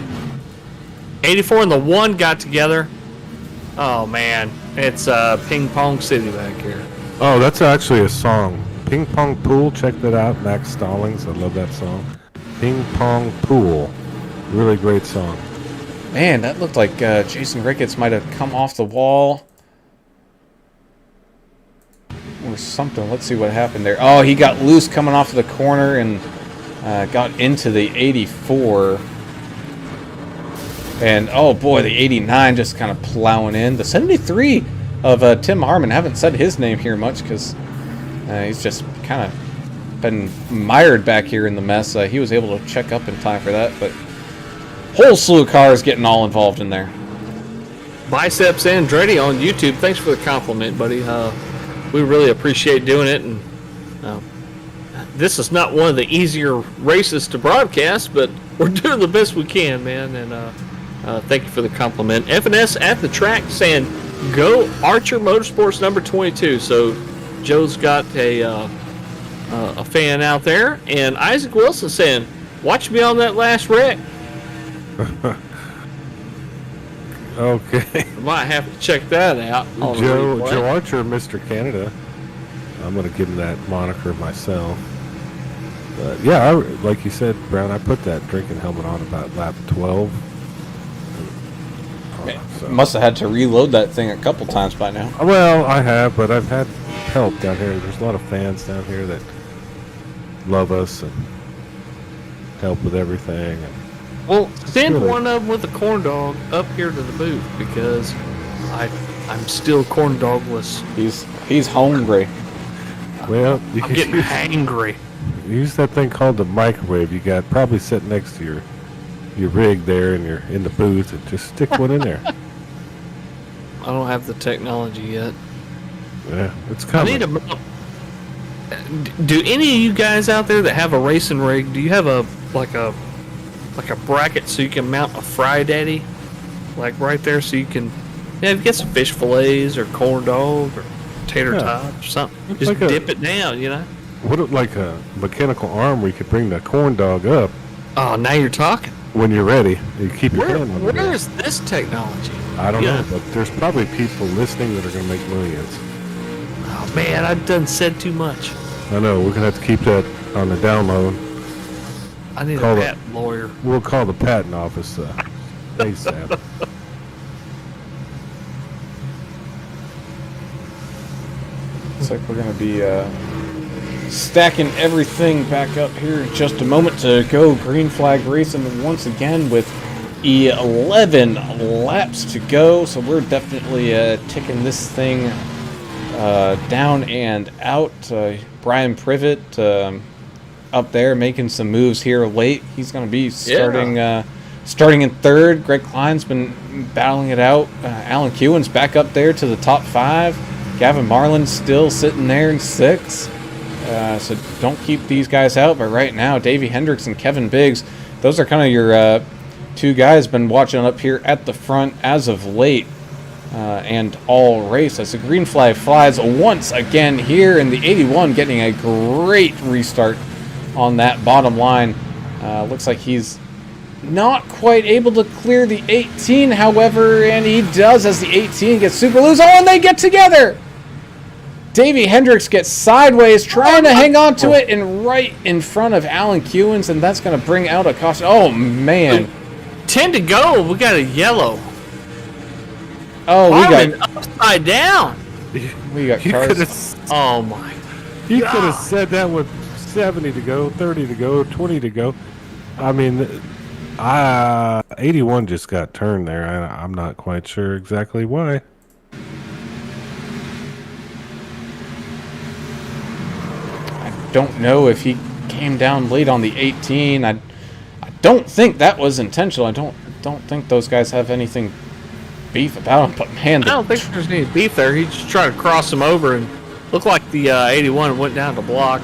84 and the 1 got together. Oh, man. It's Ping Pong City back here. Oh, that's actually a song. Ping Pong Pool, check that out. Max Stallings, I love that song. Ping Pong Pool, really great song. Man, that looked like Jason Ricketts might have come off the wall or something. Let's see what happened there. Oh, he got loose coming off the corner and got into the 84. And, oh boy, the 89 just kind of plowing in. The 73 of Tim Harmon, haven't said his name here much because he's just kind of been mired back here in the mess. He was able to check up in time for that, but whole slew of cars getting all involved in there. Biceps Andretti on YouTube. Thanks for the compliment, buddy. We really appreciate doing it. And this is not one of the easier races to broadcast, but we're doing the best we can, man. And thank you for the compliment. F&S at the track saying, Go Archer Motorsports number 22. So Joe's got a fan out there, and Isaac Wilson saying, "Watch me on that last wreck." Okay. I might have to check that out. On the Joe replay. Archer, Mr. Canada. I'm going to give him that moniker myself. But yeah, like you said, Brown, I put that drinking helmet on about lap 12. So. Must have had to reload that thing a couple times by now. Well, I have, but I've had help down here. There's a lot of fans down here that love us and help with everything. And Well, send really- one of them with a corn dog up here to the booth because I'm still corn dogless. He's hungry. well, you I'm can getting hangry. use that thing called the microwave. You got probably sitting next to your rig there, and you're in the booth, and just stick one in there. I don't have the technology yet. Yeah, it's I coming. need a. Do any of you guys out there that have a racing rig? Do you have a bracket so you can mount a fry daddy, like right there, so you can get some fish fillets or corn dog or tater tots or something. It's Just like a- dip it down, What like a mechanical arm where you could bring the corn dog up Oh, now you're talking. when you're ready. You keep your hand on the Where wheel. is this technology? I don't Yeah. know, but there's probably people listening that are going to make millions. Oh man, I've done said too much. I know. We're going to have to keep that on the download. I need Call a it- patent lawyer. We'll call the patent office ASAP. Looks like we're going to be stacking everything back up here in just a moment to go green flag racing once again with 11 laps to go. So we're definitely ticking this thing down and out. Brian Privet up there making some moves here late. He's going to be starting in third. Greg Klein's been battling it out. Alan Kewen's back up there to the top 5. Gavin Marlin's still sitting there in 6. So don't keep these guys out. But right now, Davey Hendricks and Kevin Biggs, those are kind of your 2 guys been watching up here at the front as of late and all race. As the green flag flies once again here in the 81, getting a great restart on that bottom line. Looks like he's not quite able to clear the 18, however, and he does as the 18 gets super loose. Oh, and they get together! Davey Hendricks gets sideways, trying to hang on to it, and right in front of Alan Kewins, and that's going to bring out a caution. Oh, man. 10 to go. We got a yellow. Oh, Harmon upside down. we got You cars. could have Oh my. you could have said that with 70 to go, 30 to go, 20 to go. I mean, 81 just got turned there. I'm not quite sure exactly why. Don't know if he came down late on the 18. I don't think that was intentional. I don't think those guys have anything beef about him. But man, I don't think there's any beef there. He just tried to cross him over and looked like the 81 went down to block.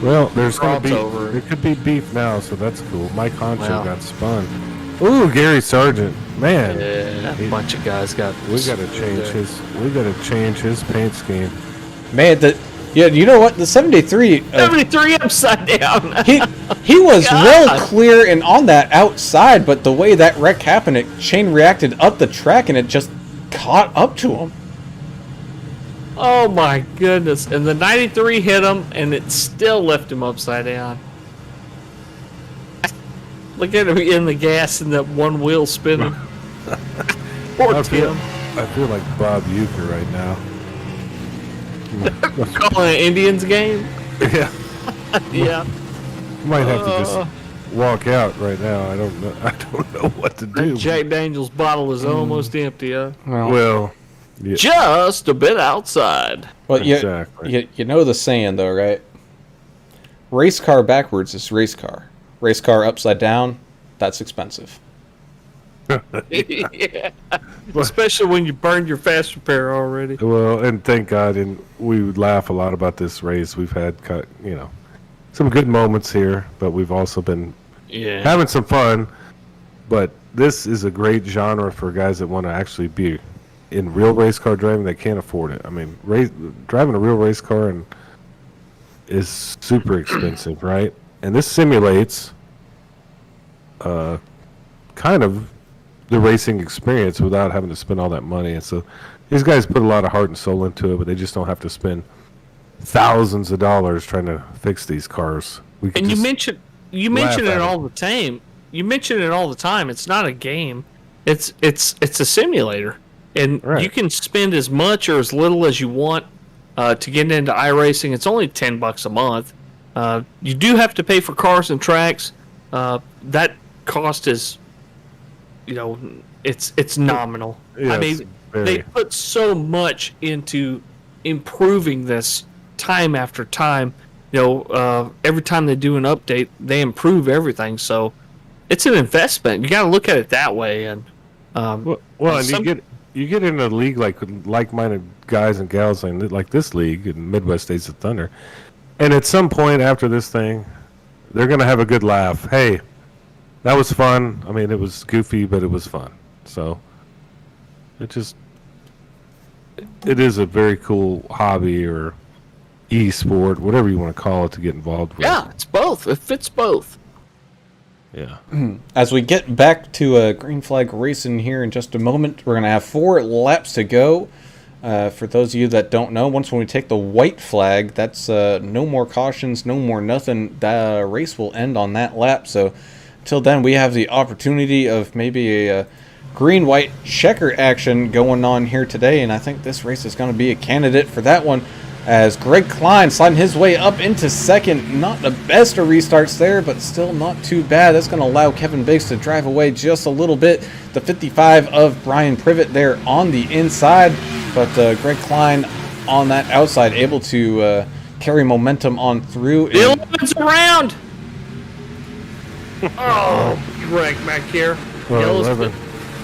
Well, there's going to be Crossover. there could be beef now, so that's cool. Mike Honcho Well. got spun. Ooh, Gary Sargent, man, A bunch of guys got. we got to change his paint scheme. man, you know what? The 73. 73 upside down. He was God. well clear and on that outside, but the way that wreck happened, it chain reacted up the track and it just caught up to him. Oh my goodness! And the 93 hit him, and it still left him upside down. Look at him in the gas and that one wheel spinning. Poor I feel Tim. like Bob Euchre right now. Calling an Indians game. Yeah, Yeah. might have to just walk out right now. I don't know what to do. That Jack Daniels bottle is almost empty, huh? Well, yeah, Just a bit outside. Well, exactly. you know the saying though, right? Race car backwards is race car. Race car upside down, that's expensive. Yeah. Especially when you burned your fast repair already. Well, and thank God, and we would laugh a lot about this race. We've had, some good moments here, but we've also been Yeah. having some fun. But this is a great genre for guys that want to actually be in real race car driving, they can't afford it. I mean, driving a real race car is super expensive, right? And this simulates kind of the racing experience without having to spend all that money. And so these guys put a lot of heart and soul into it, but they just don't have to spend thousands of dollars trying to fix these cars. And you mention it all the time. You mention it all the time. It's not a game. It's a simulator, and you can spend as much or as little as you want to get into iRacing. It's only $10 a month. You do have to pay for cars and tracks. That cost is, it's nominal. Yeah, I mean, they put so much into improving this time after time. Every time they do an update, they improve everything. So it's an investment. You got to look at it that way. And you get in a league like-minded guys and gals like this league in Midwest Days of Thunder, and at some point after this thing, they're gonna have a good laugh. Hey, that was fun. I mean, it was goofy, but it was fun. So it is a very cool hobby or e-sport, whatever you want to call it, to get involved with. Yeah, it's both. It fits both. Yeah. As we get back to green flag racing here in just a moment, we're going to have 4 laps to go. For those of you that don't know, when we take the white flag, that's no more cautions, no more nothing. The race will end on that lap. So until then, we have the opportunity of maybe a green-white checker action going on here today. And I think this race is going to be a candidate for that one, as Greg Klein sliding his way up into second. Not the best of restarts there, but still not too bad. That's going to allow Kevin Biggs to drive away just a little bit. The 55 of Brian Privet there on the inside, but Greg Klein on that outside able to carry momentum on through. The 11's around! Oh, Greg back here. Well,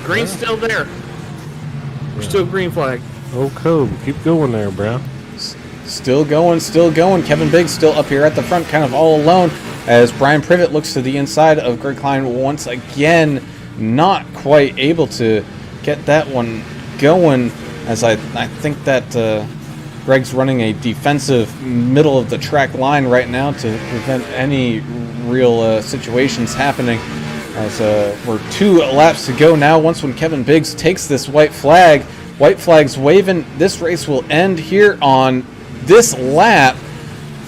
Green's still there. We're still green flag. Oh, cool. Keep going there, Brown. Still going. Kevin Biggs still up here at the front, kind of all alone, as Brian Privet looks to the inside of Greg Klein once again. Not quite able to get that one going, as I think that Greg's running a defensive middle of the track line right now to prevent any real situations happening. As we're 2 laps to go now. Once when Kevin Biggs takes this white flag's waving. This race will end here on this lap.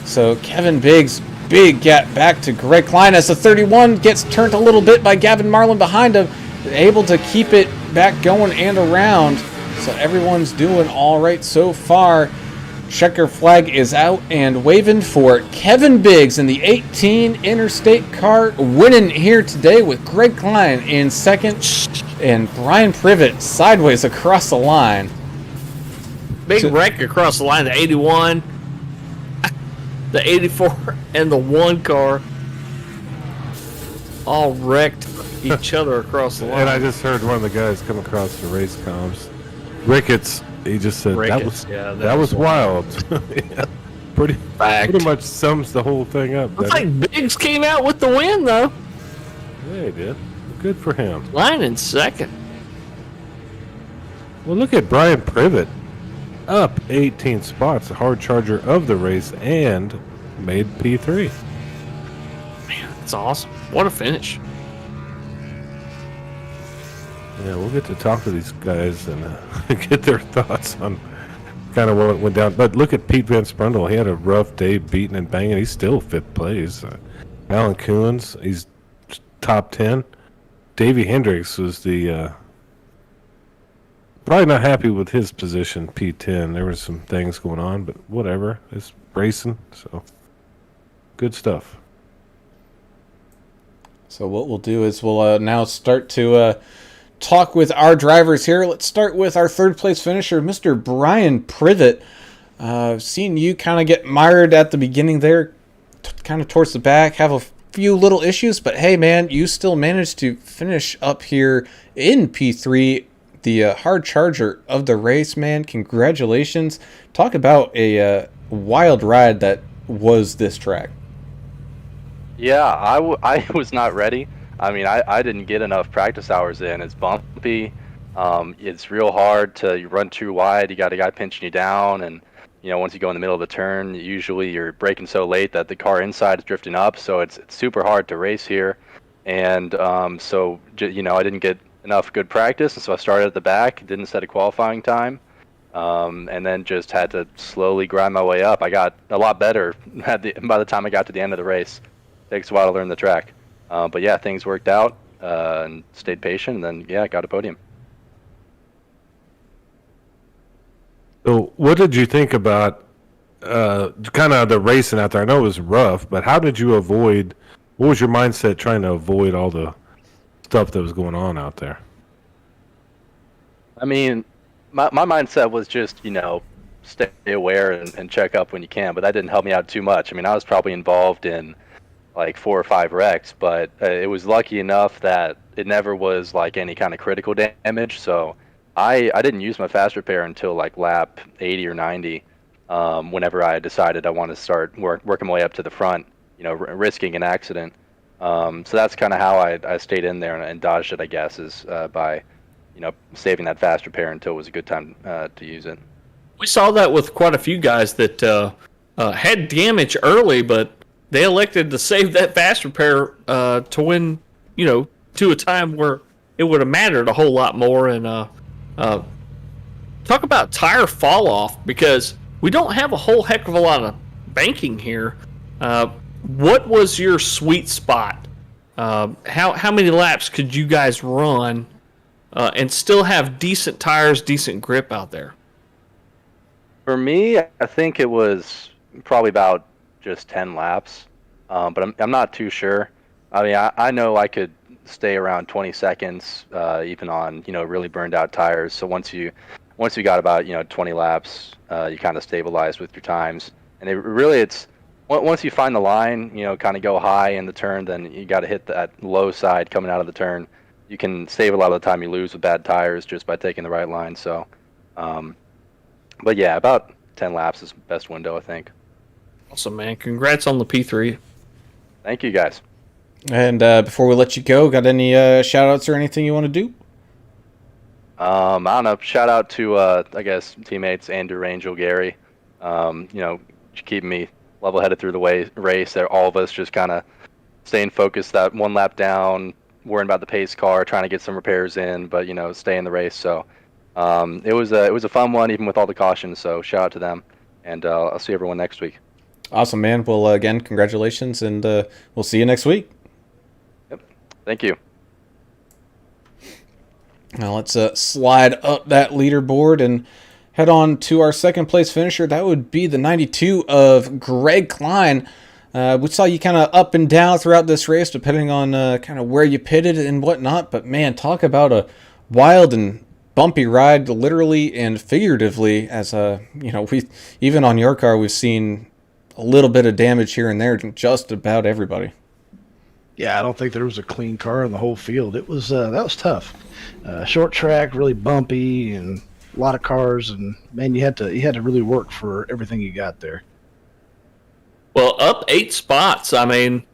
So Kevin Biggs, big gap back to Greg Klein as the 31 gets turned a little bit by Gavin Marlin behind him, able to keep it back going and around. So everyone's doing all right so far. Checker flag is out and waving for Kevin Biggs in the 18 Interstate car, winning here today with Greg Klein in second and Brian Privet sideways across the line. Big wreck across the line, the 81, the 84, and the 1 car all wrecked each other across the line. And I just heard one of the guys come across the race comms. Ricketts, he just said, that was wild. Yeah, pretty much sums the whole thing up. Looks like Biggs came out with the win, though. Yeah, he did. Good for him. Line in second. Well, look at Brian Privet. Up 18 spots, the hard charger of the race, and made P3. Man, that's awesome. What a finish. Yeah, we'll get to talk to these guys and get their thoughts on kind of what went down. But look at Pete Van Sprundle. He had a rough day beating and banging. He's still 5th place. Alan Coons, he's top 10. Davey Hendricks was the... probably not happy with his position, P10. There were some things going on, but whatever. It's racing, so good stuff. So what we'll do is we'll now start to talk with our drivers here. Let's start with our 3rd place finisher, Mr. Brian Privet. Seeing you kind of get mired at the beginning there, kind of towards the back, have a few little issues, but hey, man, you still managed to finish up here in P3. The hard charger of the race, man. Congratulations. Talk about a wild ride that was this track. Yeah, I was not ready. I mean, I didn't get enough practice hours in. It's bumpy. It's real hard to run too wide. You got a guy pinching you down, and once you go in the middle of the turn, usually you're braking so late that the car inside is drifting up. So it's super hard to race here, and I didn't get enough good practice, and so I started at the back, didn't set a qualifying time. And then just had to slowly grind my way up. I got a lot better by the time I got to the end of the race. Takes a while to learn the track. But yeah, things worked out and stayed patient, and then, yeah, got a podium. So, what did you think about kind of the racing out there? I know it was rough, but how did you avoid? What was your mindset trying to avoid all the stuff that was going on out there? I mean, my mindset was just, stay aware and check up when you can, but that didn't help me out too much. I mean, I was probably involved in like 4 or 5 wrecks, but it was lucky enough that it never was like any kind of critical damage. So I didn't use my fast repair until like lap 80 or 90, whenever I decided I wanted to start working my way up to the front, risking an accident. So that's kind of how I stayed in there and dodged it, I guess, is by saving that fast repair until it was a good time to use it. We saw that with quite a few guys that had damage early, but they elected to save that fast repair to win, to a time where it would have mattered a whole lot more. And talk about tire fall off, because we don't have a whole heck of a lot of banking here. What was your sweet spot? How many laps could you guys run and still have decent tires, decent grip out there? For me, I think it was probably about just 10 laps, but I'm not too sure. I mean, I know I could stay around 20 seconds, even on really burned out tires. So once you got about 20 laps, you kind of stabilize with your times. And it's once you find the line, kind of go high in the turn, then you got to hit that low side coming out of the turn. You can save a lot of the time you lose with bad tires just by taking the right line. So. But yeah, about 10 laps is the best window, I think. Awesome, man. Congrats on the P3. Thank you, guys. And before we let you go, got any shout-outs or anything you want to do? I don't know. Shout out to, I guess, teammates Andrew, Rangel, Gary. Keeping me level-headed through the race. They're all of us just kind of staying focused that one lap down, worrying about the pace car, trying to get some repairs in, but, stay in the race. So it was a fun one, even with all the cautions. So shout out to them, and I'll see everyone next week. Awesome, man. Well, again, congratulations, and we'll see you next week. Yep. Thank you. Now let's slide up that leaderboard and head on to our second place finisher. That would be the 92 of Greg Klein. We saw you kind of up and down throughout this race, depending on kind of where you pitted and whatnot. But man, talk about a wild and bumpy ride, literally and figuratively. As we even on your car, we've seen a little bit of damage here and there, just about everybody. Yeah, I don't think there was a clean car in the whole field. It was that was tough. Short track, really bumpy, and a lot of cars. And man, you had to really work for everything you got there. Well, up 8 spots. I mean,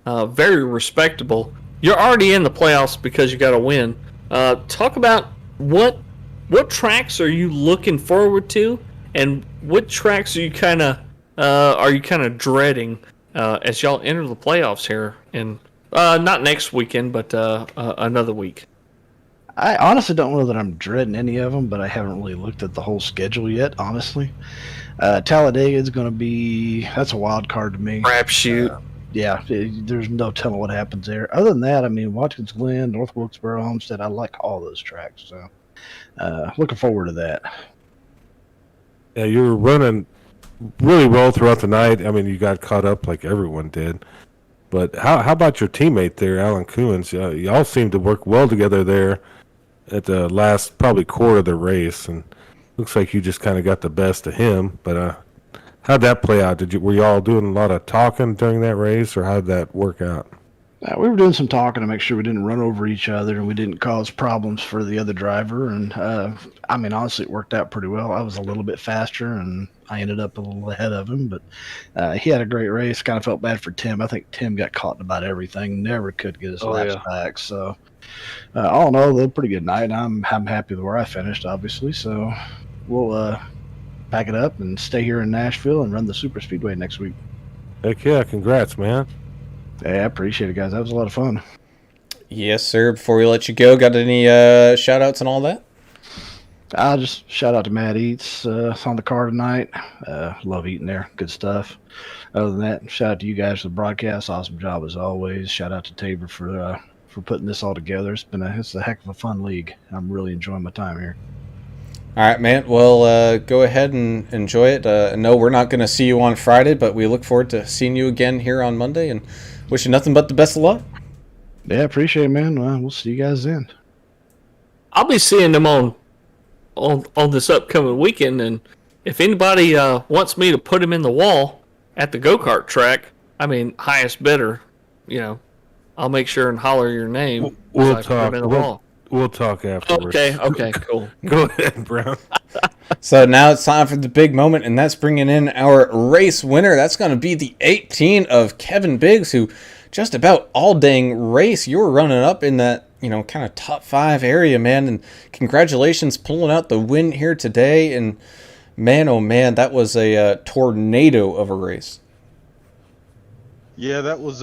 very respectable. You're already in the playoffs because you got a win. Talk about what tracks are you looking forward to, and what tracks are you kind of dreading as y'all enter the playoffs here in not next weekend, but another week. I honestly don't know that I'm dreading any of them, but I haven't really looked at the whole schedule yet, honestly. Talladega is going to be, that's a wild card to me. Crapshoot. Yeah, there's no telling what happens there. Other than that, I mean, Watkins Glen, North Wilkesboro, Homestead, I like all those tracks. So looking forward to that. Yeah, you were running really well throughout the night. I mean, you got caught up like everyone did. But how about your teammate there, Alan Coons? Y'all seemed to work well together there at the last probably quarter of the race, and looks like you just kind of got the best of him. But how'd that play out? Were you all doing a lot of talking during that race, or how'd that work out? We were doing some talking to make sure we didn't run over each other and we didn't cause problems for the other driver. And I mean, honestly, it worked out pretty well. I was a little bit faster, and I ended up a little ahead of him, but he had a great race. Kind of felt bad for Tim. I think Tim got caught in about everything. Never could get his laps back. So all in all, though, pretty good night. I'm happy with where I finished, obviously. So we'll pack it up and stay here in Nashville and run the Super Speedway next week. Heck yeah! Congrats, man. Hey, I appreciate it, guys. That was a lot of fun. Yes, sir. Before we let you go, got any shout outs and all that? I'll just shout out to Matt Eats. It's on the car tonight. Love eating there. Good stuff. Other than that, shout out to you guys for the broadcast. Awesome job as always. Shout out to Tabor for putting this all together. It's a heck of a fun league. I'm really enjoying my time here. All right, man. Well, go ahead and enjoy it. No, we're not going to see you on Friday, but we look forward to seeing you again here on Monday and wish you nothing but the best of luck. Yeah, appreciate it, man. Well, we'll see you guys then. I'll be seeing them on this upcoming weekend, and if anybody wants me to put him in the wall at the go-kart track, I mean, highest bidder, I'll make sure and holler your name. We'll talk. We'll talk afterwards. Okay, cool. Go ahead, Brown. So now it's time for the big moment, and that's bringing in our race winner. That's going to be the 18 of Kevin Biggs, who just about all dang race, you were running up in that, kind of top 5 area, man. And congratulations pulling out the win here today. And man, oh man, that was a tornado of a race. Yeah, that was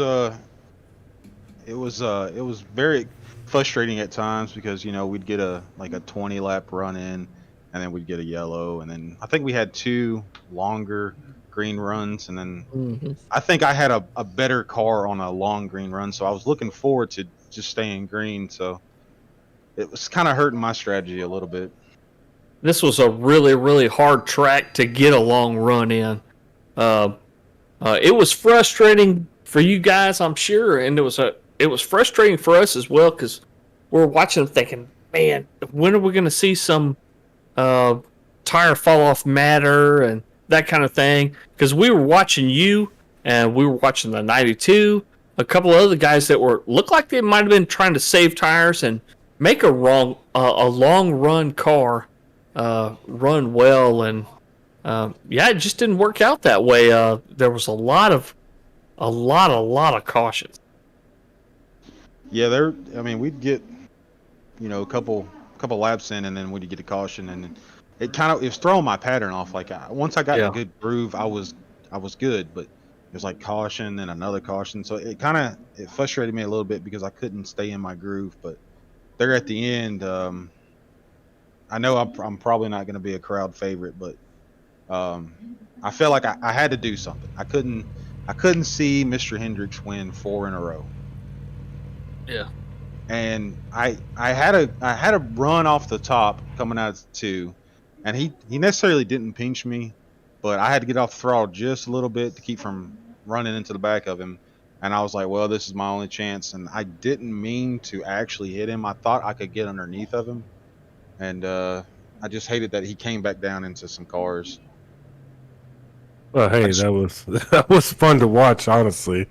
it was very frustrating at times because we'd get a 20 lap run in, and then we'd get a yellow, and then I think we had 2 longer green runs, and then I think I had a better car on a long green run, so I was looking forward to just staying green. So it was kind of hurting my strategy a little bit. This was a really, really hard track to get a long run in. It was frustrating for you guys, I'm sure, and it was frustrating for us as well because we're watching thinking, man, when are we going to see some tire fall off matter and that kind of thing? Because we were watching you, and we were watching the 92, a couple of other guys that looked like they might have been trying to save tires and make a long run car run well, and it just didn't work out that way. There was a lot of cautions. Yeah, we'd get a couple laps in, and then we'd get a caution, and it was throwing my pattern off. Like once I got in a good groove, I was good, but it was like caution and another caution, so it frustrated me a little bit because I couldn't stay in my groove. But there at the end, I know I'm probably not going to be a crowd favorite, but I felt like I had to do something. I couldn't see Mr. Hendricks win 4 in a row. Yeah. And I had a run off the top coming out of 2, and he necessarily didn't pinch me, but I had to get off the throttle just a little bit to keep from running into the back of him. And I was like, well, this is my only chance. And I didn't mean to actually hit him. I thought I could get underneath of him, and I just hated that he came back down into some cars. Well, hey, that was fun to watch, honestly.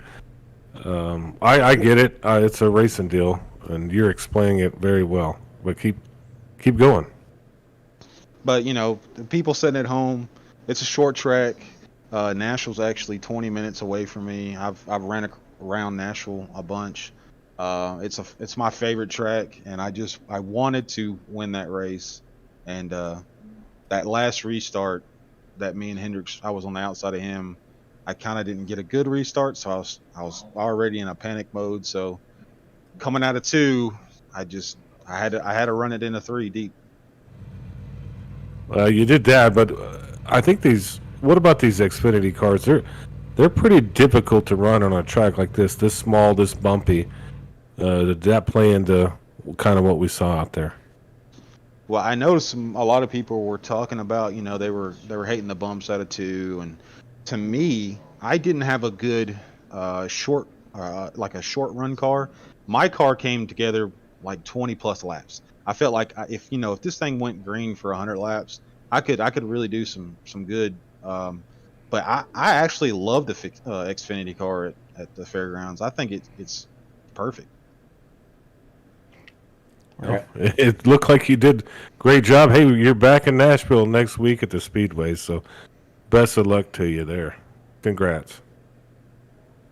I get it. It's a racing deal, and you're explaining it very well. But keep going. But the people sitting at home, it's a short track. Nashville's actually 20 minutes away from me. I've ran around Nashville a bunch. It's my favorite track, and I wanted to win that race. And that last restart, that me and Hendricks, I was on the outside of him. I kind of didn't get a good restart, so I was already in a panic mode. So coming out of 2, I had to run it into 3 deep. You did that, but I think what about these Xfinity cars? They're pretty difficult to run on a track like this small, this bumpy. Did that play into kind of what we saw out there? Well, I noticed a lot of people were talking about, they were hating the bumps out of 2, and to me, I didn't have a good short run car. My car came together like 20 plus laps. I felt like if this thing went green for 100 laps, I could really do some good. But I actually love the Xfinity car at the Fairgrounds. I think it's perfect. Well, it looked like you did great job. Hey, you're back in Nashville next week at the Speedway, so best of luck to you there. Congrats.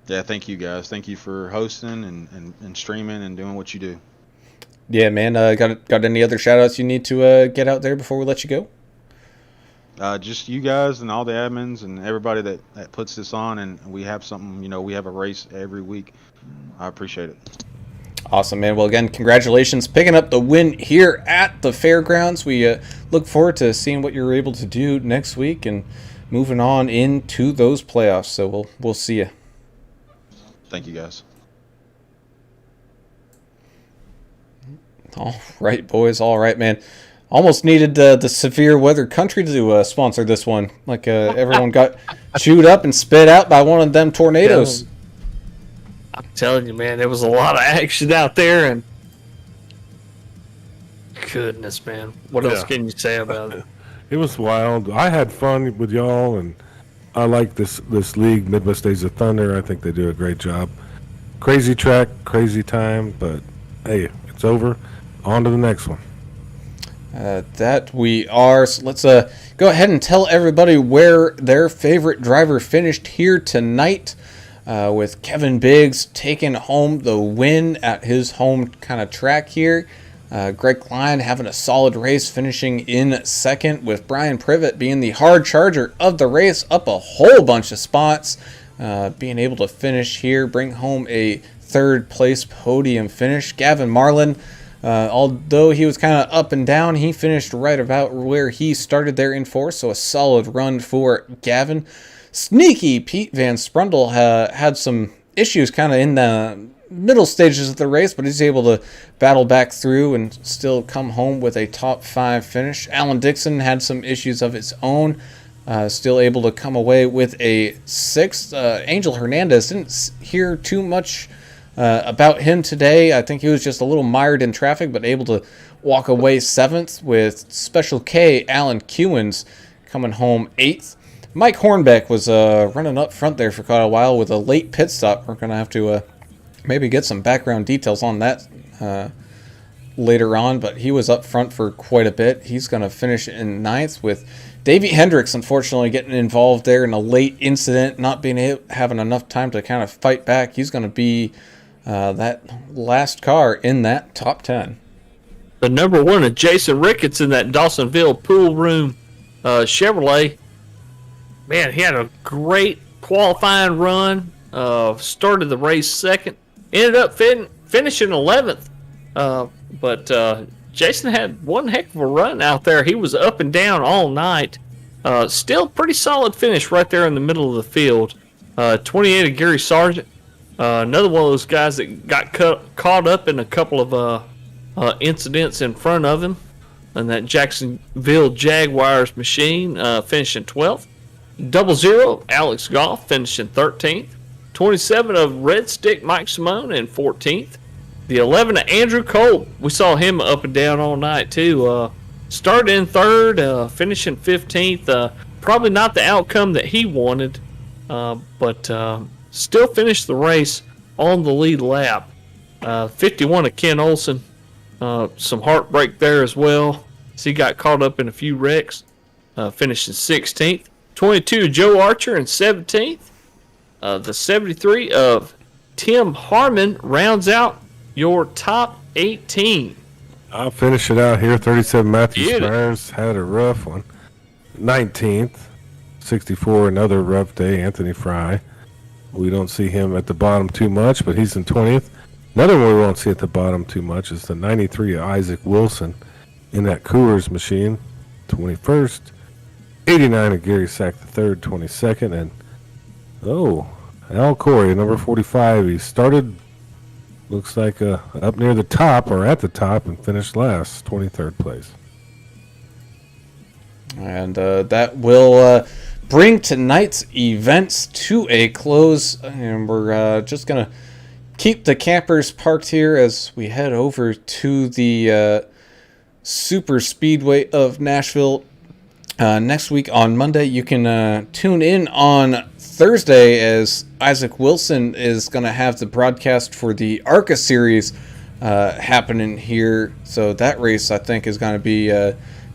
Yeah, thank you guys. Thank you for hosting and streaming and doing what you do. Yeah, man. Got any other shout outs you need to get out there before we let you go? Just you guys and all the admins and everybody that puts this on, and we have something, we have a race every week. I appreciate it. Awesome, man. Well, again, congratulations picking up the win here at the Fairgrounds. We look forward to seeing what you're able to do next week and moving on into those playoffs. So we'll see you. Thank you, guys. All right, boys. All right, man. Almost needed the severe weather country to sponsor this one. Like everyone got chewed up and spit out by one of them tornadoes. I'm telling you, man, there was a lot of action out there, and goodness, man, what else can you say about it? It was wild. I had fun with y'all, and I like this league, Midwest Days of Thunder. I think they do a great job. Crazy track, crazy time, but hey, it's over. On to the next one. That we are. So let's go ahead and tell everybody where their favorite driver finished here tonight, with Kevin Biggs taking home the win at his home kind of track here. Greg Klein having a solid race, finishing in second, with Brian Privet being the hard charger of the race, up a whole bunch of spots, being able to finish here, bring home a third place podium finish. Gavin Marlin, although he was kind of up and down, he finished right about where he started there in fourth, so a solid run for Gavin. Sneaky Pete Van Sprundle had some issues kind of in the middle stages of the race, but he's able to battle back through and still come home with a top 5 finish. Alan Dixon had some issues of his own, still able to come away with a 6th. Angel Hernandez, didn't hear too much about him today. I think he was just a little mired in traffic, but able to walk away 7th, with Special K Alan Kewins coming home 8th. Mike Hornbeck was running up front there for quite a while with a late pit stop. We're going to have to maybe get some background details on that later on, but he was up front for quite a bit. He's going to finish in 9th, with Davey Hendricks unfortunately getting involved there in a late incident, not having enough time to kind of fight back. He's going to be that last car in that top 10. The number 1 of Jason Ricketts in that Dawsonville pool room Chevrolet. Man, he had a great qualifying run. Started the race second. Ended up finishing 11th. But Jason had one heck of a run out there. He was up and down all night. Still pretty solid finish right there in the middle of the field. 28 of Gary Sargent. Another one of those guys that got caught up in a couple of incidents in front of him. And that Jacksonville Jaguars machine finishing 12th. 00, Alex Goff finishing 13th. 27 of Red Stick Mike Simone in 14th. The 11 of Andrew Cole, we saw him up and down all night too. Started in 3rd, finishing 15th. Probably not the outcome that he wanted, but still finished the race on the lead lap. 51 of Ken Olson, some heartbreak there as well. So he got caught up in a few wrecks, finishing 16th. 22 of Joe Archer in 17th. The 73 of Tim Harmon rounds out your top 18. I'll finish it out here. 37 Matthew Spires had a rough one. 19th. 64, another rough day, Anthony Fry. We don't see him at the bottom too much, but he's in 20th. Another one we won't see at the bottom too much is the 93 of Isaac Wilson in that Coors machine, 21st. 89 of Gary Sack III, 22nd. And, Al Corey, number 45. He started, looks like, up near the top or at the top and finished last, 23rd place. And that will bring tonight's events to a close. And we're just going to keep the campers parked here as we head over to the Super Speedway of Nashville. Next week on Monday, you can tune in on Thursday as Isaac Wilson is going to have the broadcast for the ARCA series happening here. So that race, I think, is going to be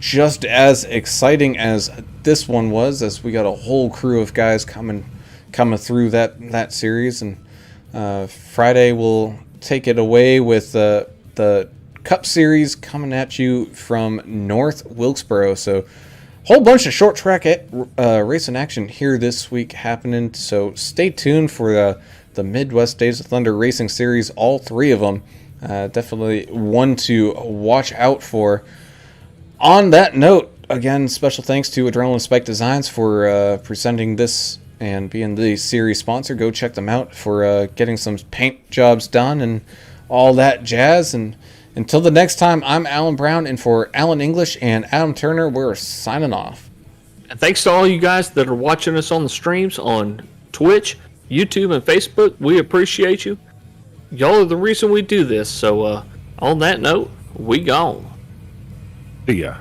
just as exciting as this one was, as we got a whole crew of guys coming through that series. And Friday we'll take it away with the Cup Series coming at you from North Wilkesboro. So whole bunch of short track racing action here this week happening. So stay tuned for the Midwest Days of Thunder Racing Series, all three of them. Definitely one to watch out for. On that note, again, special thanks to Adrenaline Spike Designs for presenting this and being the series sponsor. Go check them out for getting some paint jobs done and all that jazz. And until the next time, I'm Alan Brown, and for Alan English and Adam Turner, we're signing off. And thanks to all you guys that are watching us on the streams on Twitch, YouTube, and Facebook. We appreciate you. Y'all are the reason we do this. So on that note, we gone. See ya.